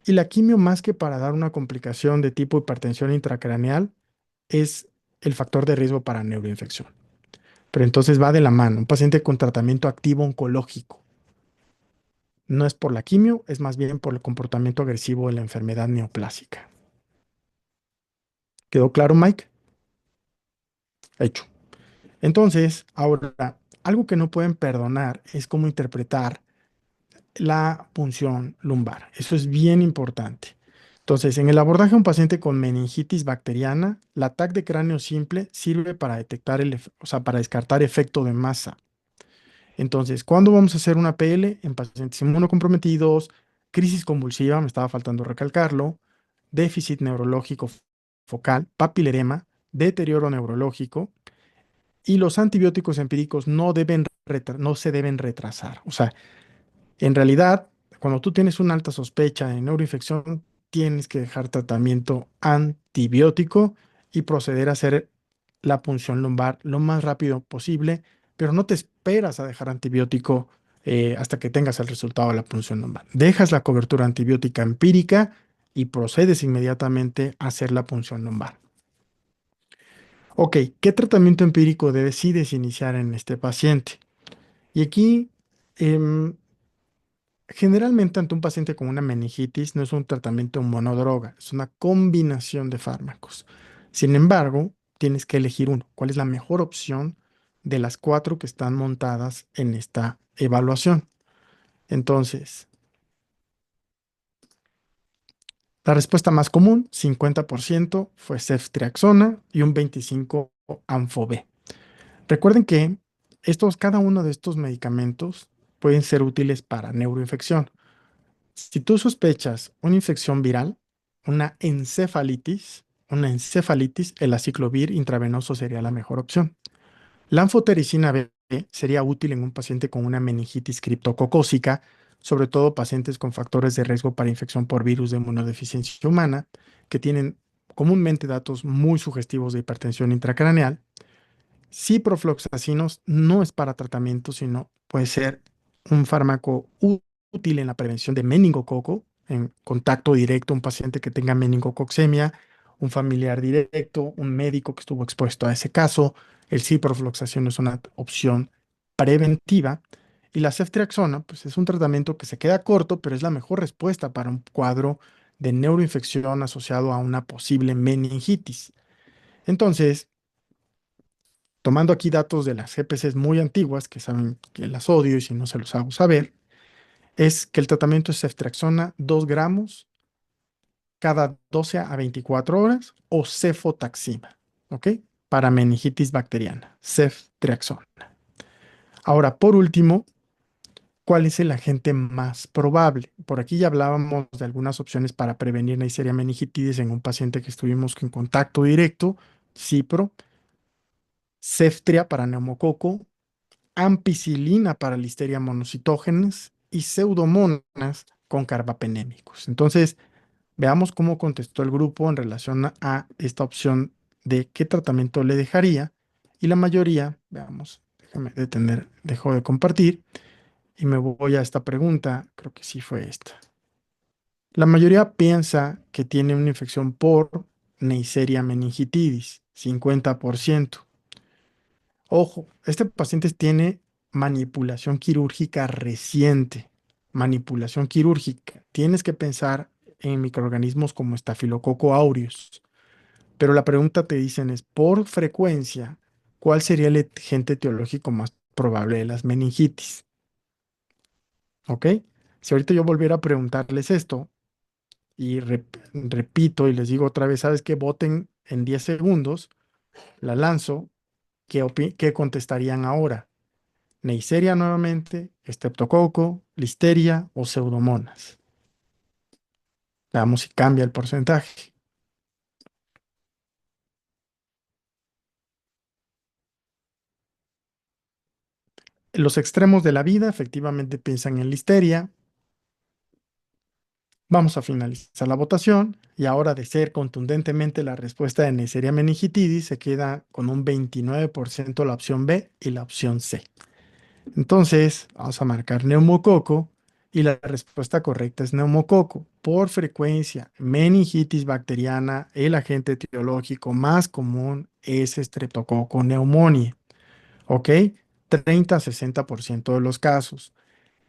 S1: y la quimio más que para dar una complicación de tipo hipertensión intracraneal es el factor de riesgo para neuroinfección. Pero entonces va de la mano, un paciente con tratamiento activo oncológico. No es por la quimio, es más bien por el comportamiento agresivo de la enfermedad neoplásica. ¿Quedó claro, Mike? Hecho. Entonces, ahora, algo que no pueden perdonar es cómo interpretar la punción lumbar. Eso es bien importante. Entonces, en el abordaje de un paciente con meningitis bacteriana, la TAC de cráneo simple sirve para detectar o sea, para descartar efecto de masa. Entonces, ¿cuándo vamos a hacer una PL? En pacientes inmunocomprometidos, crisis convulsiva, me estaba faltando recalcarlo, déficit neurológico focal, papilerema, deterioro neurológico, y los antibióticos empíricos no se deben retrasar. O sea, en realidad, cuando tú tienes una alta sospecha de neuroinfección, tienes que dejar tratamiento antibiótico y proceder a hacer la punción lumbar lo más rápido posible, pero no te esperas a dejar antibiótico hasta que tengas el resultado de la punción lumbar. Dejas la cobertura antibiótica empírica y procedes inmediatamente a hacer la punción lumbar. Ok, ¿qué tratamiento empírico decides iniciar en este paciente? Y aquí, em, generalmente ante un paciente con una meningitis no es un tratamiento monodroga, es una combinación de fármacos. Sin embargo, tienes que elegir uno. ¿Cuál es la mejor opción de las cuatro que están montadas en esta evaluación? Entonces, la respuesta más común, 50%, fue ceftriaxona y un 25% Anfové. Recuerden que cada uno de estos medicamentos pueden ser útiles para neuroinfección. Si tú sospechas una infección viral, una encefalitis, el aciclovir intravenoso sería la mejor opción. La anfotericina B sería útil en un paciente con una meningitis criptococócica, sobre todo pacientes con factores de riesgo para infección por virus de inmunodeficiencia humana, que tienen comúnmente datos muy sugestivos de hipertensión intracraneal. Ciprofloxacinos no es para tratamiento, sino puede ser un fármaco útil en la prevención de meningococo, en contacto directo, un paciente que tenga meningococcemia, un familiar directo, un médico que estuvo expuesto a ese caso. El ciprofloxacino es una opción preventiva. Y la ceftriaxona, pues es un tratamiento que se queda corto, pero es la mejor respuesta para un cuadro de neuroinfección asociado a una posible meningitis. Entonces, tomando aquí datos de las GPCs muy antiguas, que saben que las odio y si no se los hago saber, es que el tratamiento es ceftriaxona 2 gramos cada 12 a 24 horas o cefotaxima, ¿ok? Para meningitis bacteriana, ceftriaxona. Ahora, por último, ¿cuál es el agente más probable? Por aquí ya hablábamos de algunas opciones para prevenir Neisseria meningitis en un paciente que estuvimos en contacto directo, cipro, ceftria para neumococo, ampicilina para Listeria monocitógenes y pseudomonas con carbapenémicos. Entonces, veamos cómo contestó el grupo en relación a esta opción de qué tratamiento le dejaría. Y la mayoría, veamos, déjame detener, dejo de compartir y me voy a esta pregunta, creo que sí fue esta. La mayoría piensa que tiene una infección por Neisseria meningitidis, 50%. Ojo, este paciente tiene manipulación quirúrgica reciente. Manipulación quirúrgica. Tienes que pensar en microorganismos como Staphylococcus aureus. Pero la pregunta te dicen es, por frecuencia, ¿cuál sería el agente etiológico más probable de las meningitis? ¿Ok? Si ahorita yo volviera a preguntarles esto y repito y les digo otra vez, ¿sabes qué? Voten en 10 segundos, la lanzo, ¿qué contestarían ahora? Neisseria nuevamente, estreptococo, listeria o pseudomonas. Veamos si cambia el porcentaje. En los extremos de la vida efectivamente piensan en listeria. Vamos a finalizar la votación y ahora de ser contundentemente la respuesta de Neisseria meningitidis se queda con un 29% la opción B y la opción C. Entonces, vamos a marcar neumococo y la respuesta correcta es neumococo. Por frecuencia, meningitis bacteriana, el agente etiológico más común es Streptococcus pneumoniae, ¿ok? 30 a 60% de los casos.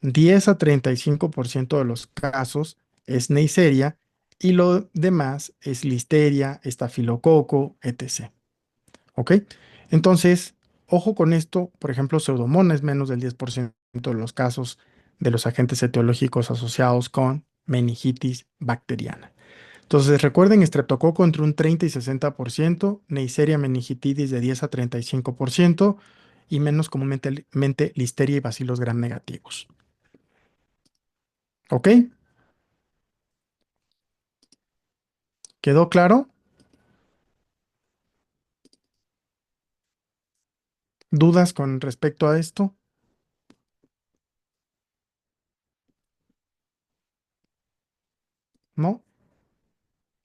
S1: 10 a 35% de los casos es Neisseria y lo demás es Listeria, estafilococo, etc. ¿Ok? Entonces, ojo con esto, por ejemplo, Pseudomonas es menos del 10% de los casos de los agentes etiológicos asociados con meningitis bacteriana. Entonces, recuerden, estreptococo entre un 30 y 60%, Neisseria meningitidis de 10 a 35% y menos comúnmente Listeria y bacilos gram negativos. ¿Ok? ¿Quedó claro? ¿Dudas con respecto a esto? ¿No?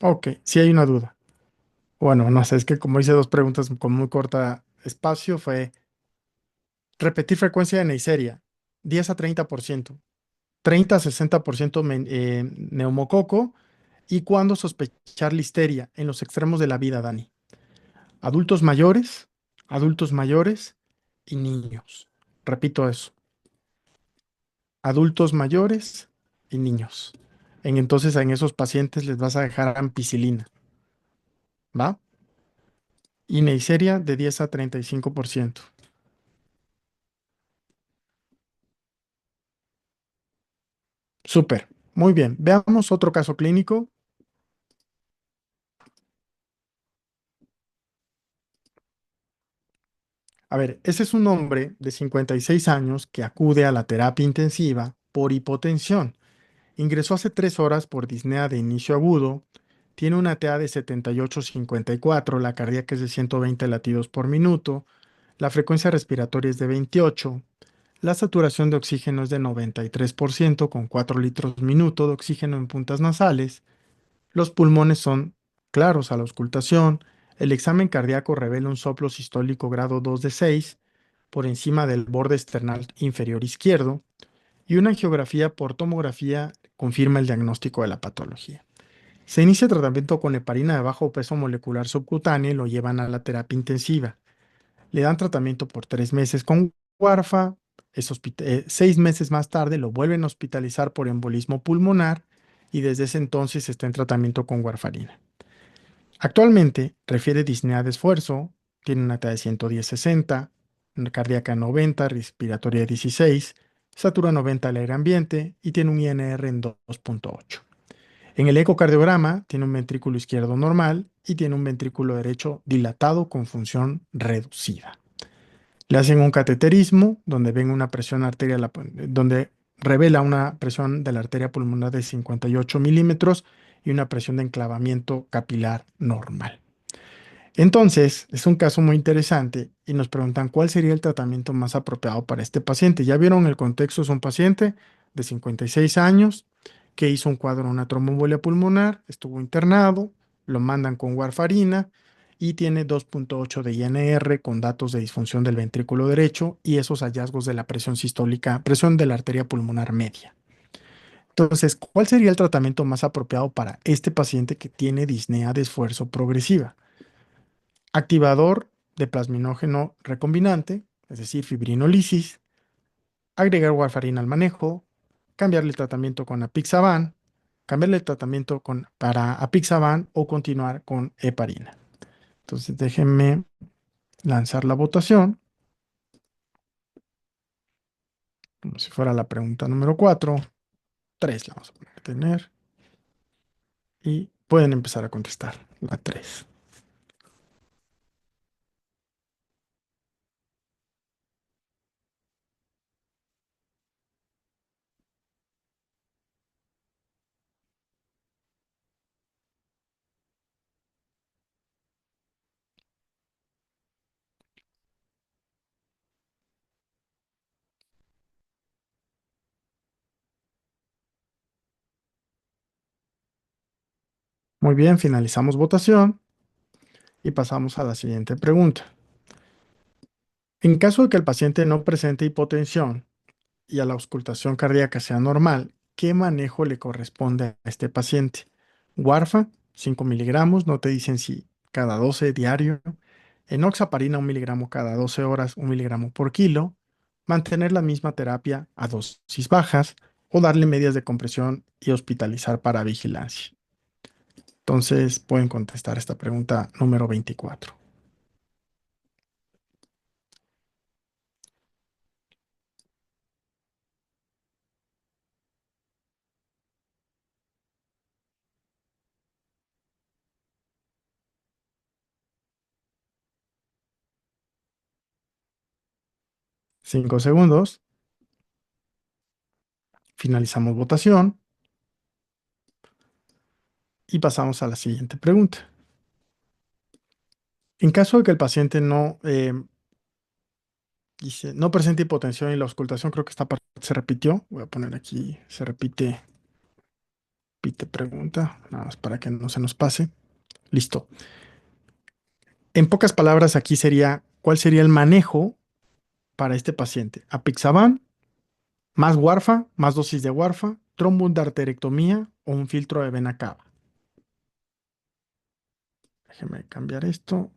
S1: Ok, sí hay una duda. Bueno, no sé, es que como hice dos preguntas con muy corta espacio, fue repetir frecuencia de Neisseria, 10 a 30%, 30 a 60% neumococo y cuándo sospechar listeria en los extremos de la vida, Dani. Adultos mayores y niños. Repito eso, adultos mayores y niños. Entonces en esos pacientes les vas a dejar ampicilina, ¿va? Y Neisseria de 10 a 35%. Súper, muy bien. Veamos otro caso clínico. A ver, ese es un hombre de 56 años que acude a la terapia intensiva por hipotensión. Ingresó hace 3 horas por disnea de inicio agudo. Tiene una TA de 78-54, la cardíaca es de 120 latidos por minuto, la frecuencia respiratoria es de 28, la saturación de oxígeno es de 93% con 4 litros minuto de oxígeno en puntas nasales. Los pulmones son claros a la auscultación. El examen cardíaco revela un soplo sistólico grado 2 de 6 por encima del borde esternal inferior izquierdo y una angiografía por tomografía confirma el diagnóstico de la patología. Se inicia tratamiento con heparina de bajo peso molecular subcutáneo y lo llevan a la terapia intensiva. Le dan tratamiento por 3 meses con Warfa. 6 meses más tarde lo vuelven a hospitalizar por embolismo pulmonar y desde ese entonces está en tratamiento con warfarina. Actualmente refiere disnea de esfuerzo, tiene una talla de 110-60, una cardíaca 90, respiratoria 16, satura 90 al aire ambiente y tiene un INR en 2.8. En el ecocardiograma tiene un ventrículo izquierdo normal y tiene un ventrículo derecho dilatado con función reducida. Le hacen un cateterismo donde ven una presión arterial, donde revela una presión de la arteria pulmonar de 58 milímetros y una presión de enclavamiento capilar normal. Entonces, es un caso muy interesante y nos preguntan cuál sería el tratamiento más apropiado para este paciente. Ya vieron el contexto, es un paciente de 56 años que hizo un cuadro de una tromboembolia pulmonar, estuvo internado, lo mandan con warfarina y tiene 2.8 de INR con datos de disfunción del ventrículo derecho y esos hallazgos de la presión sistólica, presión de la arteria pulmonar media. Entonces, ¿cuál sería el tratamiento más apropiado para este paciente que tiene disnea de esfuerzo progresiva? Activador de plasminógeno recombinante, es decir, fibrinolisis, agregar warfarina al manejo, cambiarle el tratamiento con apixaban, cambiarle el tratamiento para apixaban o continuar con heparina. Entonces, déjenme lanzar la votación, como si fuera la pregunta número 4. 3 la vamos a poner, tener, y pueden empezar a contestar la 3. Muy bien, finalizamos votación y pasamos a la siguiente pregunta. En caso de que el paciente no presente hipotensión y a la auscultación cardíaca sea normal, ¿qué manejo le corresponde a este paciente? Warfa, 5 miligramos, no te dicen si cada 12 diario. Enoxaparina, 1 miligramo cada 12 horas, 1 miligramo por kilo. mantener la misma terapia a dosis bajas o darle medias de compresión y hospitalizar para vigilancia. Entonces, pueden contestar esta pregunta número 24. 5 segundos. Finalizamos votación y pasamos a la siguiente pregunta. En caso de que el paciente no presente hipotensión y la auscultación, creo que esta parte se repitió. Voy a poner aquí, se repite pregunta, nada más para que no se nos pase. Listo. En pocas palabras, aquí sería, ¿cuál sería el manejo para este paciente? Apixaban, más warfa, más dosis de warfa, tromboundarterectomía o un filtro de vena cava. Déjenme cambiar esto.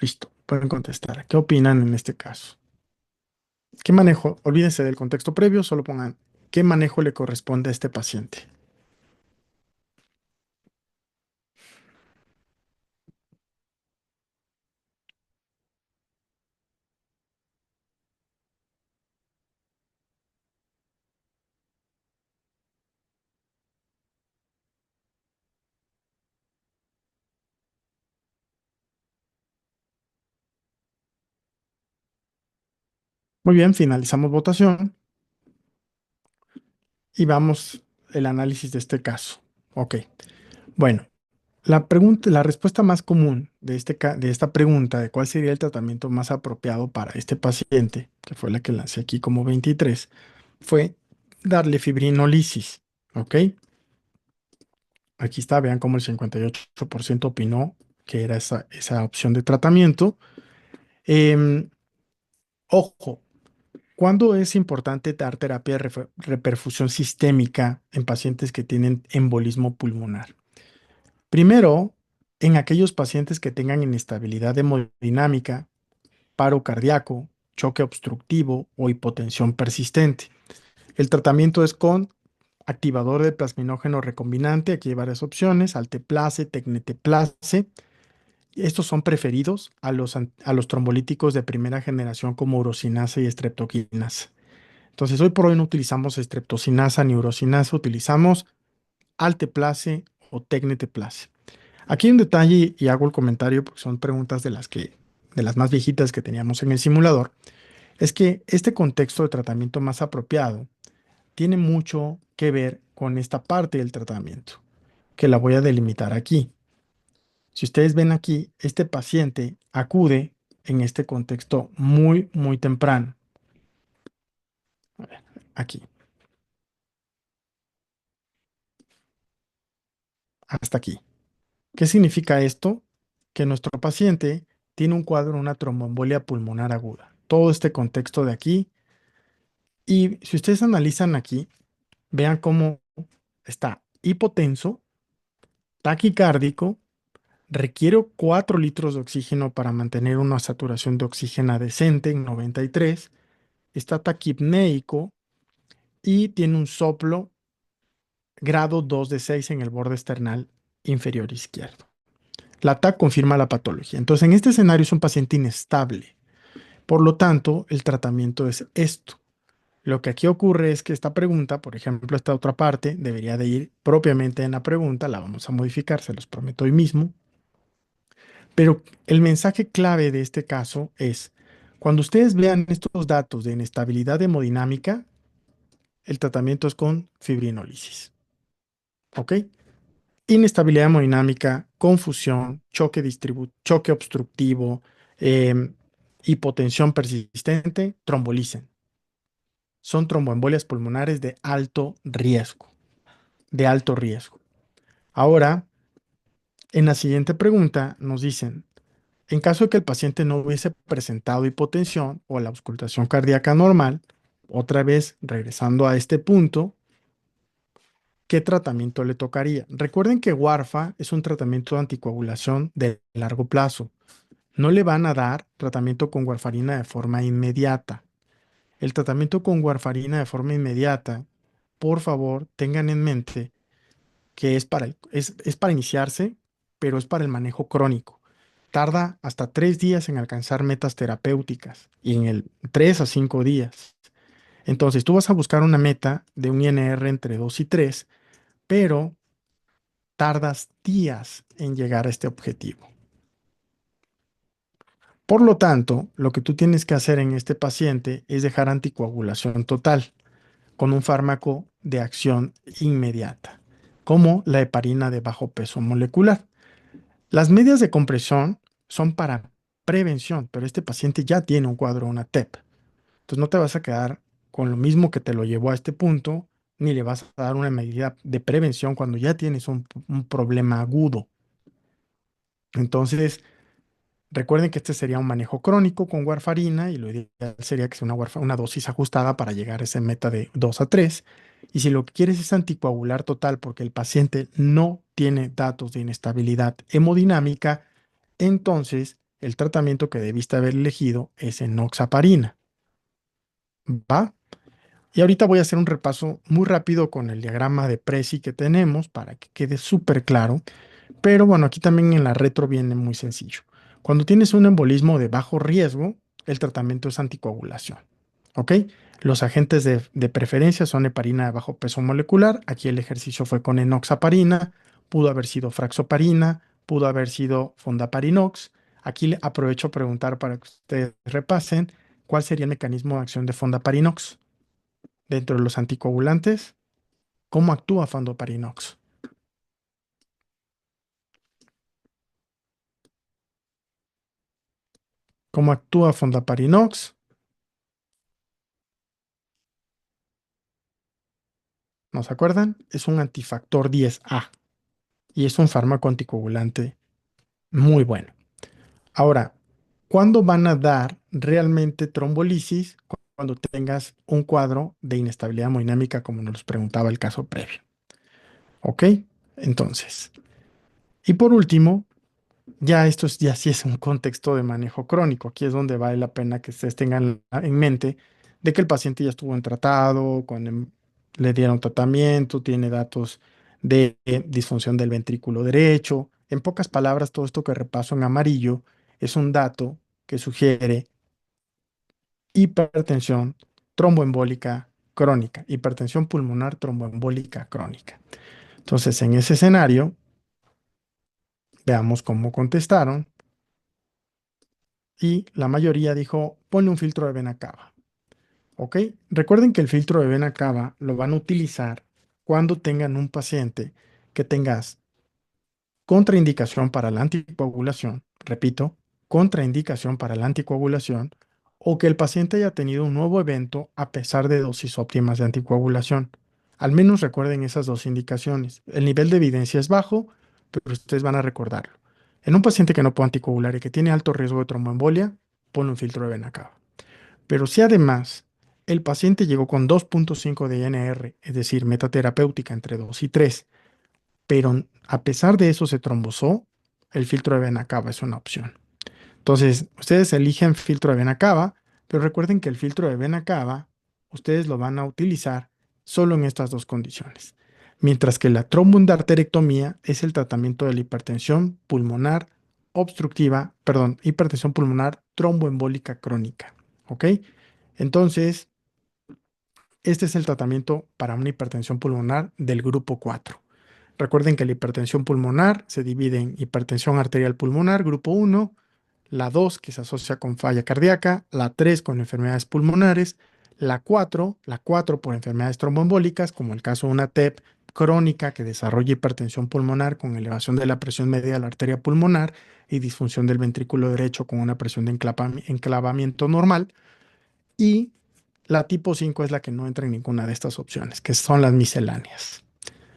S1: Listo, pueden contestar. ¿Qué opinan en este caso? ¿Qué manejo? Olvídense del contexto previo, solo pongan qué manejo le corresponde a este paciente. Muy bien, finalizamos votación y vamos el análisis de este caso. Ok, bueno, la respuesta más común de esta pregunta de cuál sería el tratamiento más apropiado para este paciente, que fue la que lancé aquí como 23, fue darle fibrinolisis. Ok, aquí está, vean cómo el 58% opinó que era esa opción de tratamiento. Em, Ojo, ¿cuándo es importante dar terapia de reperfusión sistémica en pacientes que tienen embolismo pulmonar? Primero, en aquellos pacientes que tengan inestabilidad hemodinámica, paro cardíaco, choque obstructivo o hipotensión persistente. El tratamiento es con activador de plasminógeno recombinante. Aquí hay varias opciones: alteplase, tecneteplase. Estos son preferidos a los trombolíticos de primera generación como urosinasa y streptokinasa. Entonces, hoy por hoy no utilizamos streptocinasa ni urosinasa, utilizamos alteplase o tecneteplase. Aquí hay un detalle y hago el comentario porque son preguntas de las más viejitas que teníamos en el simulador. Es que este contexto de tratamiento más apropiado tiene mucho que ver con esta parte del tratamiento, que la voy a delimitar aquí. Si ustedes ven aquí, este paciente acude en este contexto muy, muy temprano. A ver, aquí, hasta aquí. ¿Qué significa esto? Que nuestro paciente tiene un cuadro, una tromboembolia pulmonar aguda. Todo este contexto de aquí. Y si ustedes analizan aquí, vean cómo está hipotenso, taquicárdico, requiere 4 litros de oxígeno para mantener una saturación de oxígeno decente en 93, está taquipnéico y tiene un soplo grado 2 de 6 en el borde esternal inferior izquierdo. La TAC confirma la patología. Entonces, en este escenario es un paciente inestable. Por lo tanto, el tratamiento es esto. Lo que aquí ocurre es que esta pregunta, por ejemplo, esta otra parte, debería de ir propiamente en la pregunta, la vamos a modificar, se los prometo hoy mismo. Pero el mensaje clave de este caso es, cuando ustedes vean estos datos de inestabilidad hemodinámica, el tratamiento es con fibrinólisis. ¿Ok? Inestabilidad hemodinámica, confusión, choque obstructivo, em, hipotensión persistente, trombolicen. Son tromboembolias pulmonares de alto riesgo, de alto riesgo. Ahora, en la siguiente pregunta nos dicen, en caso de que el paciente no hubiese presentado hipotensión o la auscultación cardíaca normal, otra vez regresando a este punto, ¿qué tratamiento le tocaría? Recuerden que Warfa es un tratamiento de anticoagulación de largo plazo. No le van a dar tratamiento con warfarina de forma inmediata. El tratamiento con warfarina de forma inmediata, por favor, tengan en mente que es para iniciarse, pero es para el manejo crónico. Tarda hasta 3 días en alcanzar metas terapéuticas y en el 3 a 5 días. Entonces, tú vas a buscar una meta de un INR entre 2 y 3, pero tardas días en llegar a este objetivo. Por lo tanto, lo que tú tienes que hacer en este paciente es dejar anticoagulación total con un fármaco de acción inmediata, como la heparina de bajo peso molecular. Las medias de compresión son para prevención, pero este paciente ya tiene un cuadro, una TEP. Entonces no te vas a quedar con lo mismo que te lo llevó a este punto, ni le vas a dar una medida de prevención cuando ya tienes un problema agudo. Entonces, recuerden que este sería un manejo crónico con warfarina y lo ideal sería que sea una dosis ajustada para llegar a esa meta de 2 a 3. Y si lo que quieres es anticoagular total porque el paciente no tiene datos de inestabilidad hemodinámica, entonces el tratamiento que debiste haber elegido es enoxaparina. ¿Va? Y ahorita voy a hacer un repaso muy rápido con el diagrama de Preci que tenemos para que quede súper claro. Pero bueno, aquí también en la retro viene muy sencillo. Cuando tienes un embolismo de bajo riesgo, el tratamiento es anticoagulación. ¿Ok? Los agentes de preferencia son heparina de bajo peso molecular. Aquí el ejercicio fue con enoxaparina, pudo haber sido fraxoparina, pudo haber sido fondaparinox. Aquí aprovecho a preguntar para que ustedes repasen cuál sería el mecanismo de acción de fondaparinox dentro de los anticoagulantes. ¿Cómo actúa fondaparinox? ¿Cómo actúa fondaparinox? ¿No se acuerdan? Es un antifactor 10A y es un fármaco anticoagulante muy bueno. Ahora, ¿cuándo van a dar realmente trombolisis? Cuando tengas un cuadro de inestabilidad hemodinámica, como nos preguntaba el caso previo. ¿Ok? Entonces, y por último, ya sí es un contexto de manejo crónico. Aquí es donde vale la pena que ustedes tengan en mente de que el paciente ya estuvo en tratado, le dieron tratamiento, tiene datos de disfunción del ventrículo derecho. En pocas palabras, todo esto que repaso en amarillo es un dato que sugiere hipertensión tromboembólica crónica, hipertensión pulmonar tromboembólica crónica. Entonces, en ese escenario, veamos cómo contestaron. Y la mayoría dijo, ponle un filtro de vena cava. ¿Ok? Recuerden que el filtro de vena cava lo van a utilizar cuando tengan un paciente que tengas contraindicación para la anticoagulación, repito, contraindicación para la anticoagulación, o que el paciente haya tenido un nuevo evento a pesar de dosis óptimas de anticoagulación. Al menos recuerden esas dos indicaciones. El nivel de evidencia es bajo, pero ustedes van a recordarlo. En un paciente que no puede anticoagular y que tiene alto riesgo de tromboembolia, pone un filtro de vena cava. Pero si además el paciente llegó con 2.5 de INR, es decir, meta terapéutica entre 2 y 3, pero a pesar de eso se trombosó, el filtro de vena cava es una opción. Entonces, ustedes eligen filtro de vena cava, pero recuerden que el filtro de vena cava, ustedes lo van a utilizar solo en estas dos condiciones. Mientras que la tromboendarterectomía es el tratamiento de la hipertensión pulmonar obstructiva, perdón, hipertensión pulmonar tromboembólica crónica. ¿Ok? Entonces, este es el tratamiento para una hipertensión pulmonar del grupo 4. Recuerden que la hipertensión pulmonar se divide en hipertensión arterial pulmonar, grupo 1, la 2 que se asocia con falla cardíaca, la 3 con enfermedades pulmonares, la cuatro por enfermedades tromboembólicas, como el caso de una TEP crónica que desarrolla hipertensión pulmonar con elevación de la presión media de la arteria pulmonar y disfunción del ventrículo derecho con una presión de enclavamiento normal. Y la tipo 5 es la que no entra en ninguna de estas opciones, que son las misceláneas.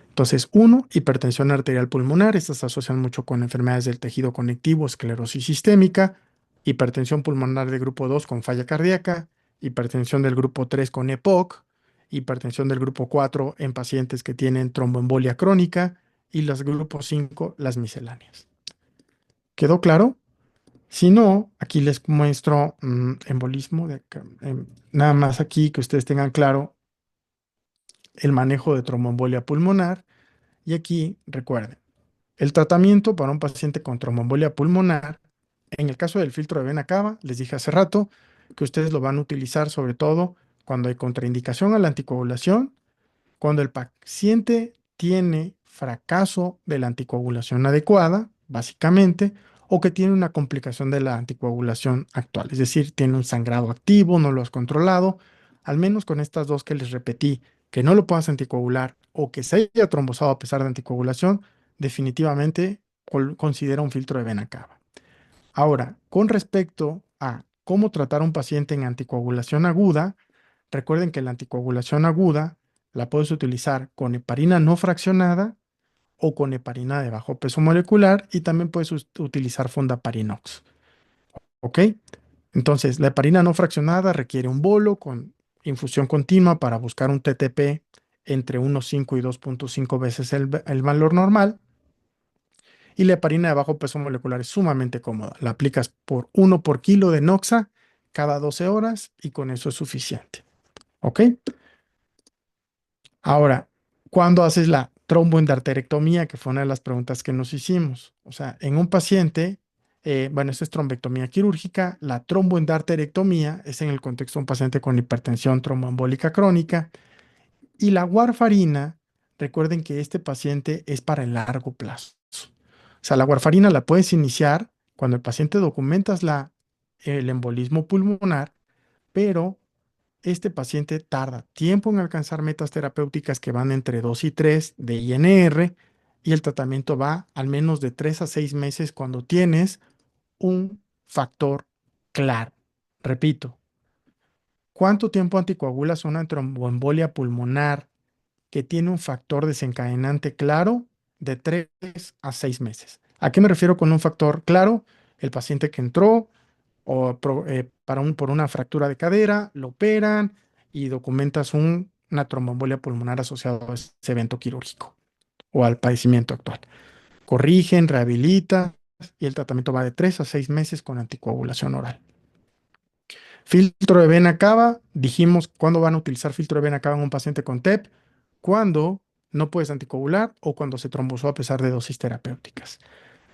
S1: Entonces, uno, hipertensión arterial pulmonar. Estas se asocian mucho con enfermedades del tejido conectivo, esclerosis sistémica, hipertensión pulmonar de grupo 2 con falla cardíaca, hipertensión del grupo 3 con EPOC, hipertensión del grupo 4 en pacientes que tienen tromboembolia crónica y los grupos 5, las misceláneas. ¿Quedó claro? Si no, aquí les muestro embolismo, nada más aquí que ustedes tengan claro el manejo de tromboembolia pulmonar. Y aquí, recuerden, el tratamiento para un paciente con tromboembolia pulmonar, en el caso del filtro de vena cava, les dije hace rato que ustedes lo van a utilizar sobre todo cuando hay contraindicación a la anticoagulación, cuando el paciente tiene fracaso de la anticoagulación adecuada, básicamente, o que tiene una complicación de la anticoagulación actual, es decir, tiene un sangrado activo, no lo has controlado, al menos con estas dos que les repetí, que no lo puedas anticoagular o que se haya trombosado a pesar de anticoagulación, definitivamente considera un filtro de vena cava. Ahora, con respecto a cómo tratar a un paciente en anticoagulación aguda, recuerden que la anticoagulación aguda la puedes utilizar con heparina no fraccionada o con heparina de bajo peso molecular y también puedes utilizar fondaparinox. ¿Ok? Entonces, la heparina no fraccionada requiere un bolo con infusión continua para buscar un TTP entre 1,5 y 2,5 veces el valor normal. Y la heparina de bajo peso molecular es sumamente cómoda. La aplicas por 1 por kilo de Noxa cada 12 horas y con eso es suficiente. ¿Ok? Ahora, ¿cuándo haces la tromboendarterectomía? Que fue una de las preguntas que nos hicimos. O sea, en un paciente, bueno, esto es trombectomía quirúrgica. La tromboendarterectomía es en el contexto de un paciente con hipertensión tromboembólica crónica. Y la warfarina, recuerden que este paciente es para el largo plazo. O sea, la warfarina la puedes iniciar cuando el paciente documentas el embolismo pulmonar, pero este paciente tarda tiempo en alcanzar metas terapéuticas que van entre 2 y 3 de INR y el tratamiento va al menos de 3 a 6 meses cuando tienes un factor claro. Repito, ¿cuánto tiempo anticoagulas una tromboembolia pulmonar que tiene un factor desencadenante claro de 3 a 6 meses? ¿A qué me refiero con un factor claro? El paciente que entró por una fractura de cadera, lo operan y documentas una tromboembolia pulmonar asociada a ese evento quirúrgico o al padecimiento actual. Corrigen, rehabilitan y el tratamiento va de 3 a 6 meses con anticoagulación oral. Filtro de vena cava, dijimos cuándo van a utilizar filtro de vena cava en un paciente con TEP, cuando no puedes anticoagular o cuando se trombosó a pesar de dosis terapéuticas.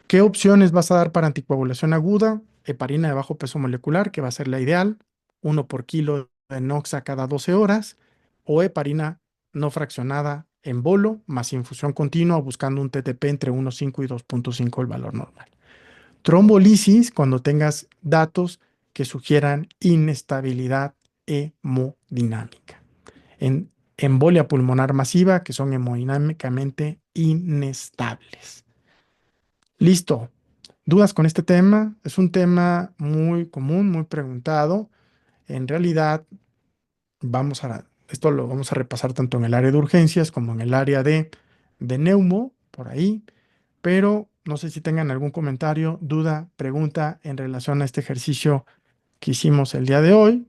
S1: ¿Qué opciones vas a dar para anticoagulación aguda? Heparina de bajo peso molecular, que va a ser la ideal, 1 por kilo de Noxa cada 12 horas, o heparina no fraccionada en bolo, más infusión continua, buscando un TTP entre 1,5 y 2,5 el valor normal. Trombolisis, cuando tengas datos que sugieran inestabilidad hemodinámica. En embolia pulmonar masiva, que son hemodinámicamente inestables. Listo. ¿Dudas con este tema? Es un tema muy común, muy preguntado. En realidad, esto lo vamos a repasar tanto en el área de urgencias como en el área de neumo, por ahí. Pero no sé si tengan algún comentario, duda, pregunta en relación a este ejercicio que hicimos el día de hoy.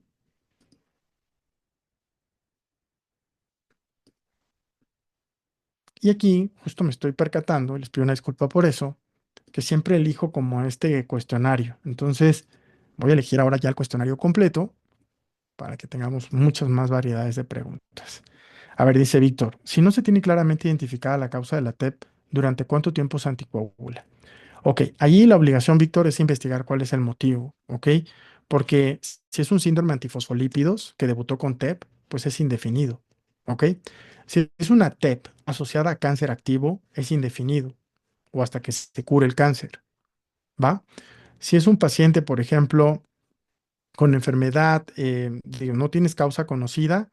S1: Y aquí justo me estoy percatando, y les pido una disculpa por eso, que siempre elijo como este cuestionario. Entonces, voy a elegir ahora ya el cuestionario completo para que tengamos muchas más variedades de preguntas. A ver, dice Víctor, si no se tiene claramente identificada la causa de la TEP, ¿durante cuánto tiempo se anticoagula? Ok, allí la obligación, Víctor, es investigar cuál es el motivo, ¿ok? Porque si es un síndrome antifosfolípidos que debutó con TEP, pues es indefinido, ¿ok? Si es una TEP asociada a cáncer activo, es indefinido o hasta que se cure el cáncer, ¿va? Si es un paciente, por ejemplo, con enfermedad, digo, no tienes causa conocida,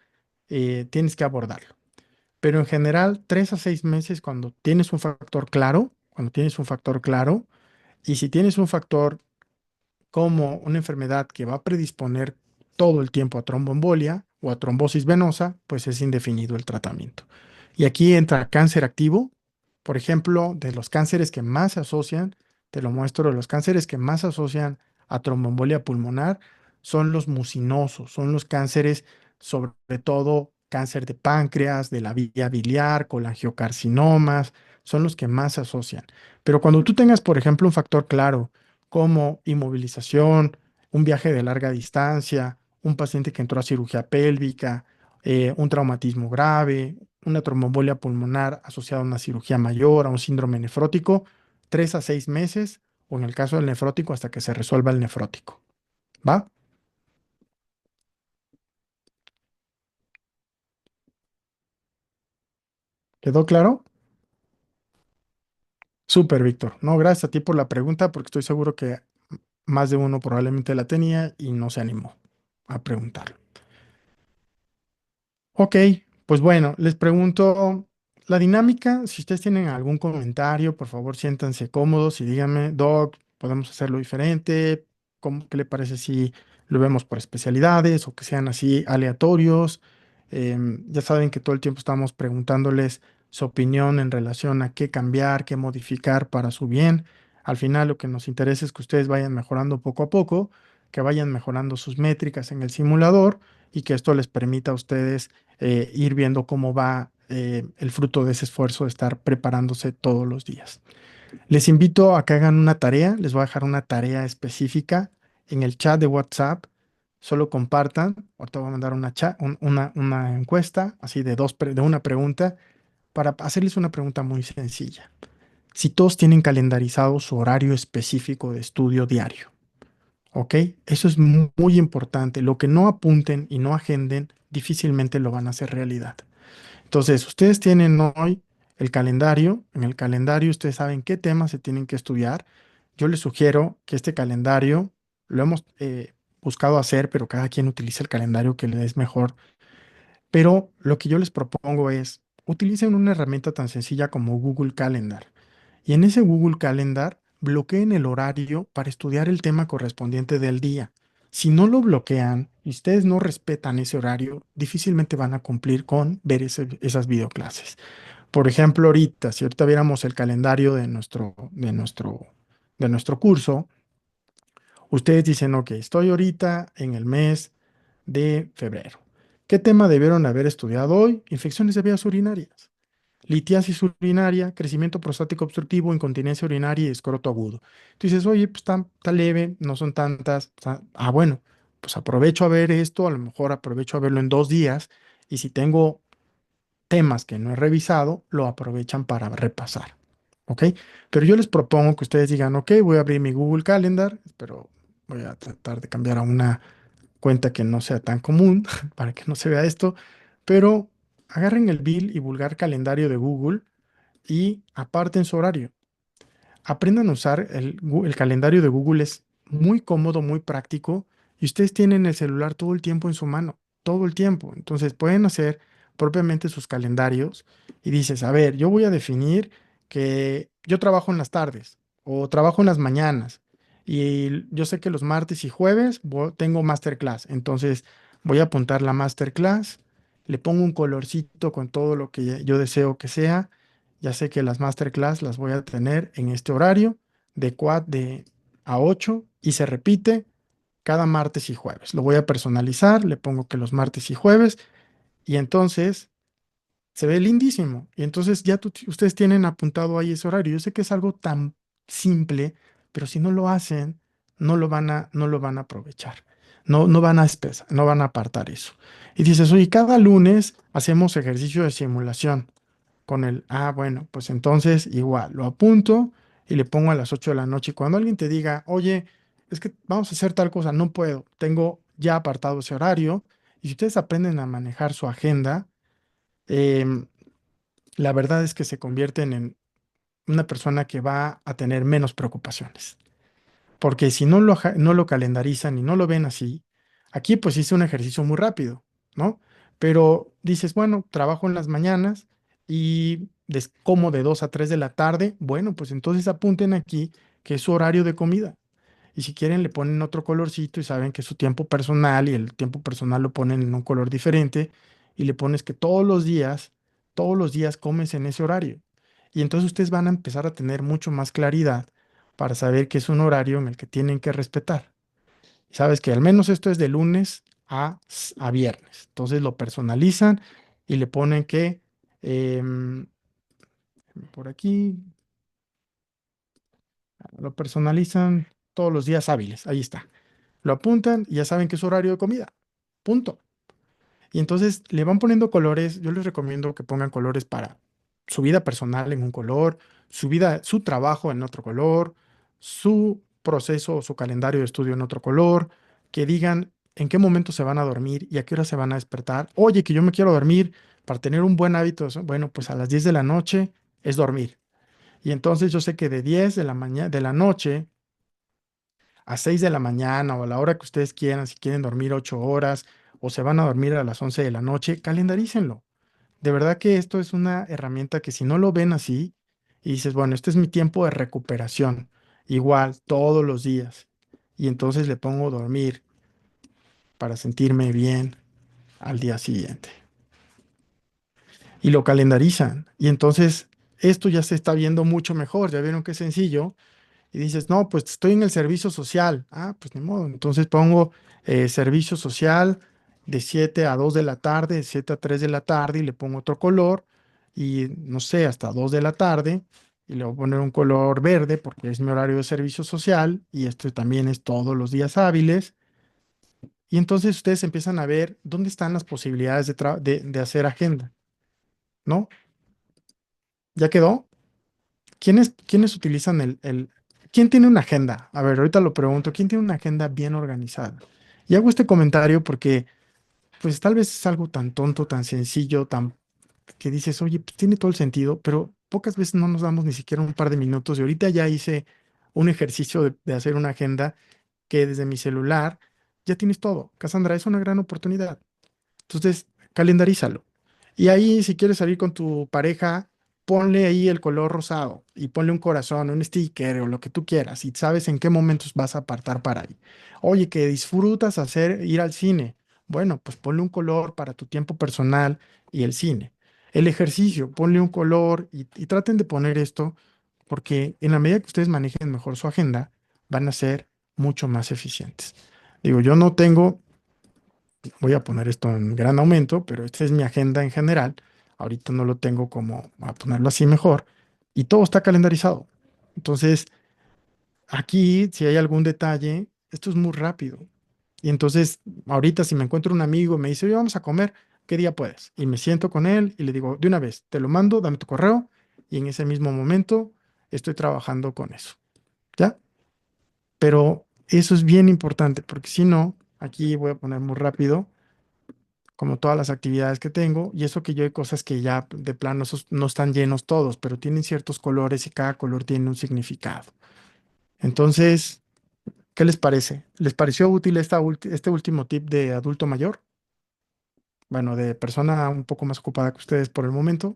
S1: tienes que abordarlo. Pero en general, 3 a 6 meses cuando tienes un factor claro, y si tienes un factor como una enfermedad que va a predisponer todo el tiempo a tromboembolia o a trombosis venosa, pues es indefinido el tratamiento. Y aquí entra cáncer activo, por ejemplo, de los cánceres que más se asocian, te lo muestro, de los cánceres que más se asocian a tromboembolia pulmonar son los mucinosos, son los cánceres, sobre todo cáncer de páncreas, de la vía biliar, colangiocarcinomas, son los que más se asocian. Pero cuando tú tengas, por ejemplo, un factor claro, como inmovilización, un viaje de larga distancia, un paciente que entró a cirugía pélvica, un traumatismo grave, una tromboembolia pulmonar asociada a una cirugía mayor, a un síndrome nefrótico, 3 a 6 meses, o en el caso del nefrótico, hasta que se resuelva el nefrótico. ¿Va? ¿Quedó claro? Súper, Víctor. No, gracias a ti por la pregunta, porque estoy seguro que más de uno probablemente la tenía y no se animó a preguntarlo. Ok, pues bueno, les pregunto la dinámica. Si ustedes tienen algún comentario, por favor siéntanse cómodos y díganme, Doc, podemos hacerlo diferente. ¿Qué le parece si lo vemos por especialidades o que sean así aleatorios? Ya saben que todo el tiempo estamos preguntándoles su opinión en relación a qué cambiar, qué modificar para su bien. Al final lo que nos interesa es que ustedes vayan mejorando poco a poco, que vayan mejorando sus métricas en el simulador y que esto les permita a ustedes ir viendo cómo va el fruto de ese esfuerzo de estar preparándose todos los días. Les invito a que hagan una tarea, les voy a dejar una tarea específica en el chat de WhatsApp. Solo compartan, ahorita voy a mandar una encuesta, así de una pregunta, para hacerles una pregunta muy sencilla. Si todos tienen calendarizado su horario específico de estudio diario, ¿ok? Eso es muy importante. Lo que no apunten y no agenden, difícilmente lo van a hacer realidad. Entonces, ustedes tienen hoy el calendario. En el calendario ustedes saben qué temas se tienen que estudiar. Yo les sugiero que este calendario lo hemos buscado hacer, pero cada quien utiliza el calendario que le es mejor. Pero lo que yo les propongo es, utilicen una herramienta tan sencilla como Google Calendar. Y en ese Google Calendar, bloqueen el horario para estudiar el tema correspondiente del día. Si no lo bloquean y ustedes no respetan ese horario, difícilmente van a cumplir con ver esas videoclases. Por ejemplo, ahorita, si ahorita viéramos el calendario de nuestro curso, ustedes dicen, ok, estoy ahorita en el mes de febrero. ¿Qué tema debieron haber estudiado hoy? Infecciones de vías urinarias, litiasis urinaria, crecimiento prostático obstructivo, incontinencia urinaria y escroto agudo. Tú dices, oye, pues está leve, no son tantas. Bueno, pues aprovecho a ver esto, a lo mejor aprovecho a verlo en 2 días y si tengo temas que no he revisado, lo aprovechan para repasar. ¿Ok? Pero yo les propongo que ustedes digan, ok, voy a abrir mi Google Calendar, pero voy a tratar de cambiar a una cuenta que no sea tan común para que no se vea esto, pero agarren el Bill y vulgar calendario de Google y aparten su horario. Aprendan a usar el calendario de Google, es muy cómodo, muy práctico y ustedes tienen el celular todo el tiempo en su mano, todo el tiempo. Entonces pueden hacer propiamente sus calendarios y dices, a ver, yo voy a definir que yo trabajo en las tardes o trabajo en las mañanas y yo sé que los martes y jueves tengo masterclass. Entonces voy a apuntar la masterclass, le pongo un colorcito con todo lo que yo deseo que sea. Ya sé que las masterclass las voy a tener en este horario de 4 a 8 y se repite cada martes y jueves. Lo voy a personalizar, le pongo que los martes y jueves y entonces se ve lindísimo. Y entonces ya ustedes tienen apuntado ahí ese horario. Yo sé que es algo tan simple, pero si no lo hacen, no lo van a aprovechar. No, no van a apartar eso. Y dices, oye, cada lunes hacemos ejercicio de simulación con bueno, pues entonces igual, lo apunto y le pongo a las 8 de la noche. Y cuando alguien te diga, oye, es que vamos a hacer tal cosa, no puedo, tengo ya apartado ese horario. Y si ustedes aprenden a manejar su agenda, em, la verdad es que se convierten en una persona que va a tener menos preocupaciones. Porque si no lo calendarizan y no lo ven así, aquí pues hice un ejercicio muy rápido, ¿no? Pero dices, bueno, trabajo en las mañanas y como de 2 a 3 de la tarde, bueno, pues entonces apunten aquí que es su horario de comida. Y si quieren le ponen otro colorcito y saben que es su tiempo personal y el tiempo personal lo ponen en un color diferente y le pones que todos los días comes en ese horario. Y entonces ustedes van a empezar a tener mucho más claridad para saber que es un horario en el que tienen que respetar. Y sabes que al menos esto es de lunes a viernes. Entonces lo personalizan y le ponen que em, por aquí lo personalizan todos los días hábiles. Ahí está. Lo apuntan y ya saben que es su horario de comida. Punto. Y entonces le van poniendo colores. Yo les recomiendo que pongan colores para su vida personal en un color, su vida, su trabajo en otro color, su proceso o su calendario de estudio en otro color, que digan en qué momento se van a dormir y a qué hora se van a despertar. Oye, que yo me quiero dormir para tener un buen hábito. Bueno, pues a las 10 de la noche es dormir. Y entonces yo sé que de 10 de la mañana, de la noche a 6 de la mañana o a la hora que ustedes quieran, si quieren dormir 8 horas o se van a dormir a las 11 de la noche, calendarícenlo. De verdad que esto es una herramienta que si no lo ven así y dices, bueno, este es mi tiempo de recuperación, igual todos los días, y entonces le pongo dormir para sentirme bien al día siguiente. Y lo calendarizan. Y entonces esto ya se está viendo mucho mejor. Ya vieron qué sencillo. Y dices, no, pues estoy en el servicio social. Ah, pues ni modo. Entonces pongo servicio social de 7 a 2 de la tarde, de 7 a 3 de la tarde y le pongo otro color y no sé, hasta 2 de la tarde y le voy a poner un color verde porque es mi horario de servicio social y esto también es todos los días hábiles. Y entonces ustedes empiezan a ver dónde están las posibilidades de hacer agenda, ¿no? ¿Ya quedó? ¿Quiénes utilizan ¿Quién tiene una agenda? A ver, ahorita lo pregunto. ¿Quién tiene una agenda bien organizada? Y hago este comentario porque, pues tal vez es algo tan tonto, tan sencillo, tan que dices, oye, pues tiene todo el sentido, pero pocas veces no nos damos ni siquiera un par de minutos. Y ahorita ya hice un ejercicio de hacer una agenda que desde mi celular ya tienes todo. Cassandra, es una gran oportunidad. Entonces, calendarízalo. Y ahí, si quieres salir con tu pareja, ponle ahí el color rosado y ponle un corazón, un sticker o lo que tú quieras y sabes en qué momentos vas a apartar para ahí. Oye, que disfrutas hacer ir al cine. Bueno, pues ponle un color para tu tiempo personal y el cine. El ejercicio, ponle un color y traten de poner esto porque en la medida que ustedes manejen mejor su agenda, van a ser mucho más eficientes. Digo, yo no tengo voy a poner esto en gran aumento, pero esta es mi agenda en general. Ahorita no lo tengo como a ponerlo así mejor y todo está calendarizado. Entonces, aquí, si hay algún detalle, esto es muy rápido. Y entonces, ahorita si me encuentro un amigo y me dice, oye, vamos a comer, ¿qué día puedes? Y me siento con él y le digo, de una vez, te lo mando, dame tu correo y en ese mismo momento estoy trabajando con eso. ¿Ya? Pero eso es bien importante porque si no, aquí voy a poner muy rápido como todas las actividades que tengo, y eso que yo hay cosas que ya de plano esos no están llenos todos, pero tienen ciertos colores y cada color tiene un significado. Entonces, ¿qué les parece? ¿Les pareció útil este último tip de adulto mayor? Bueno, de persona un poco más ocupada que ustedes por el momento.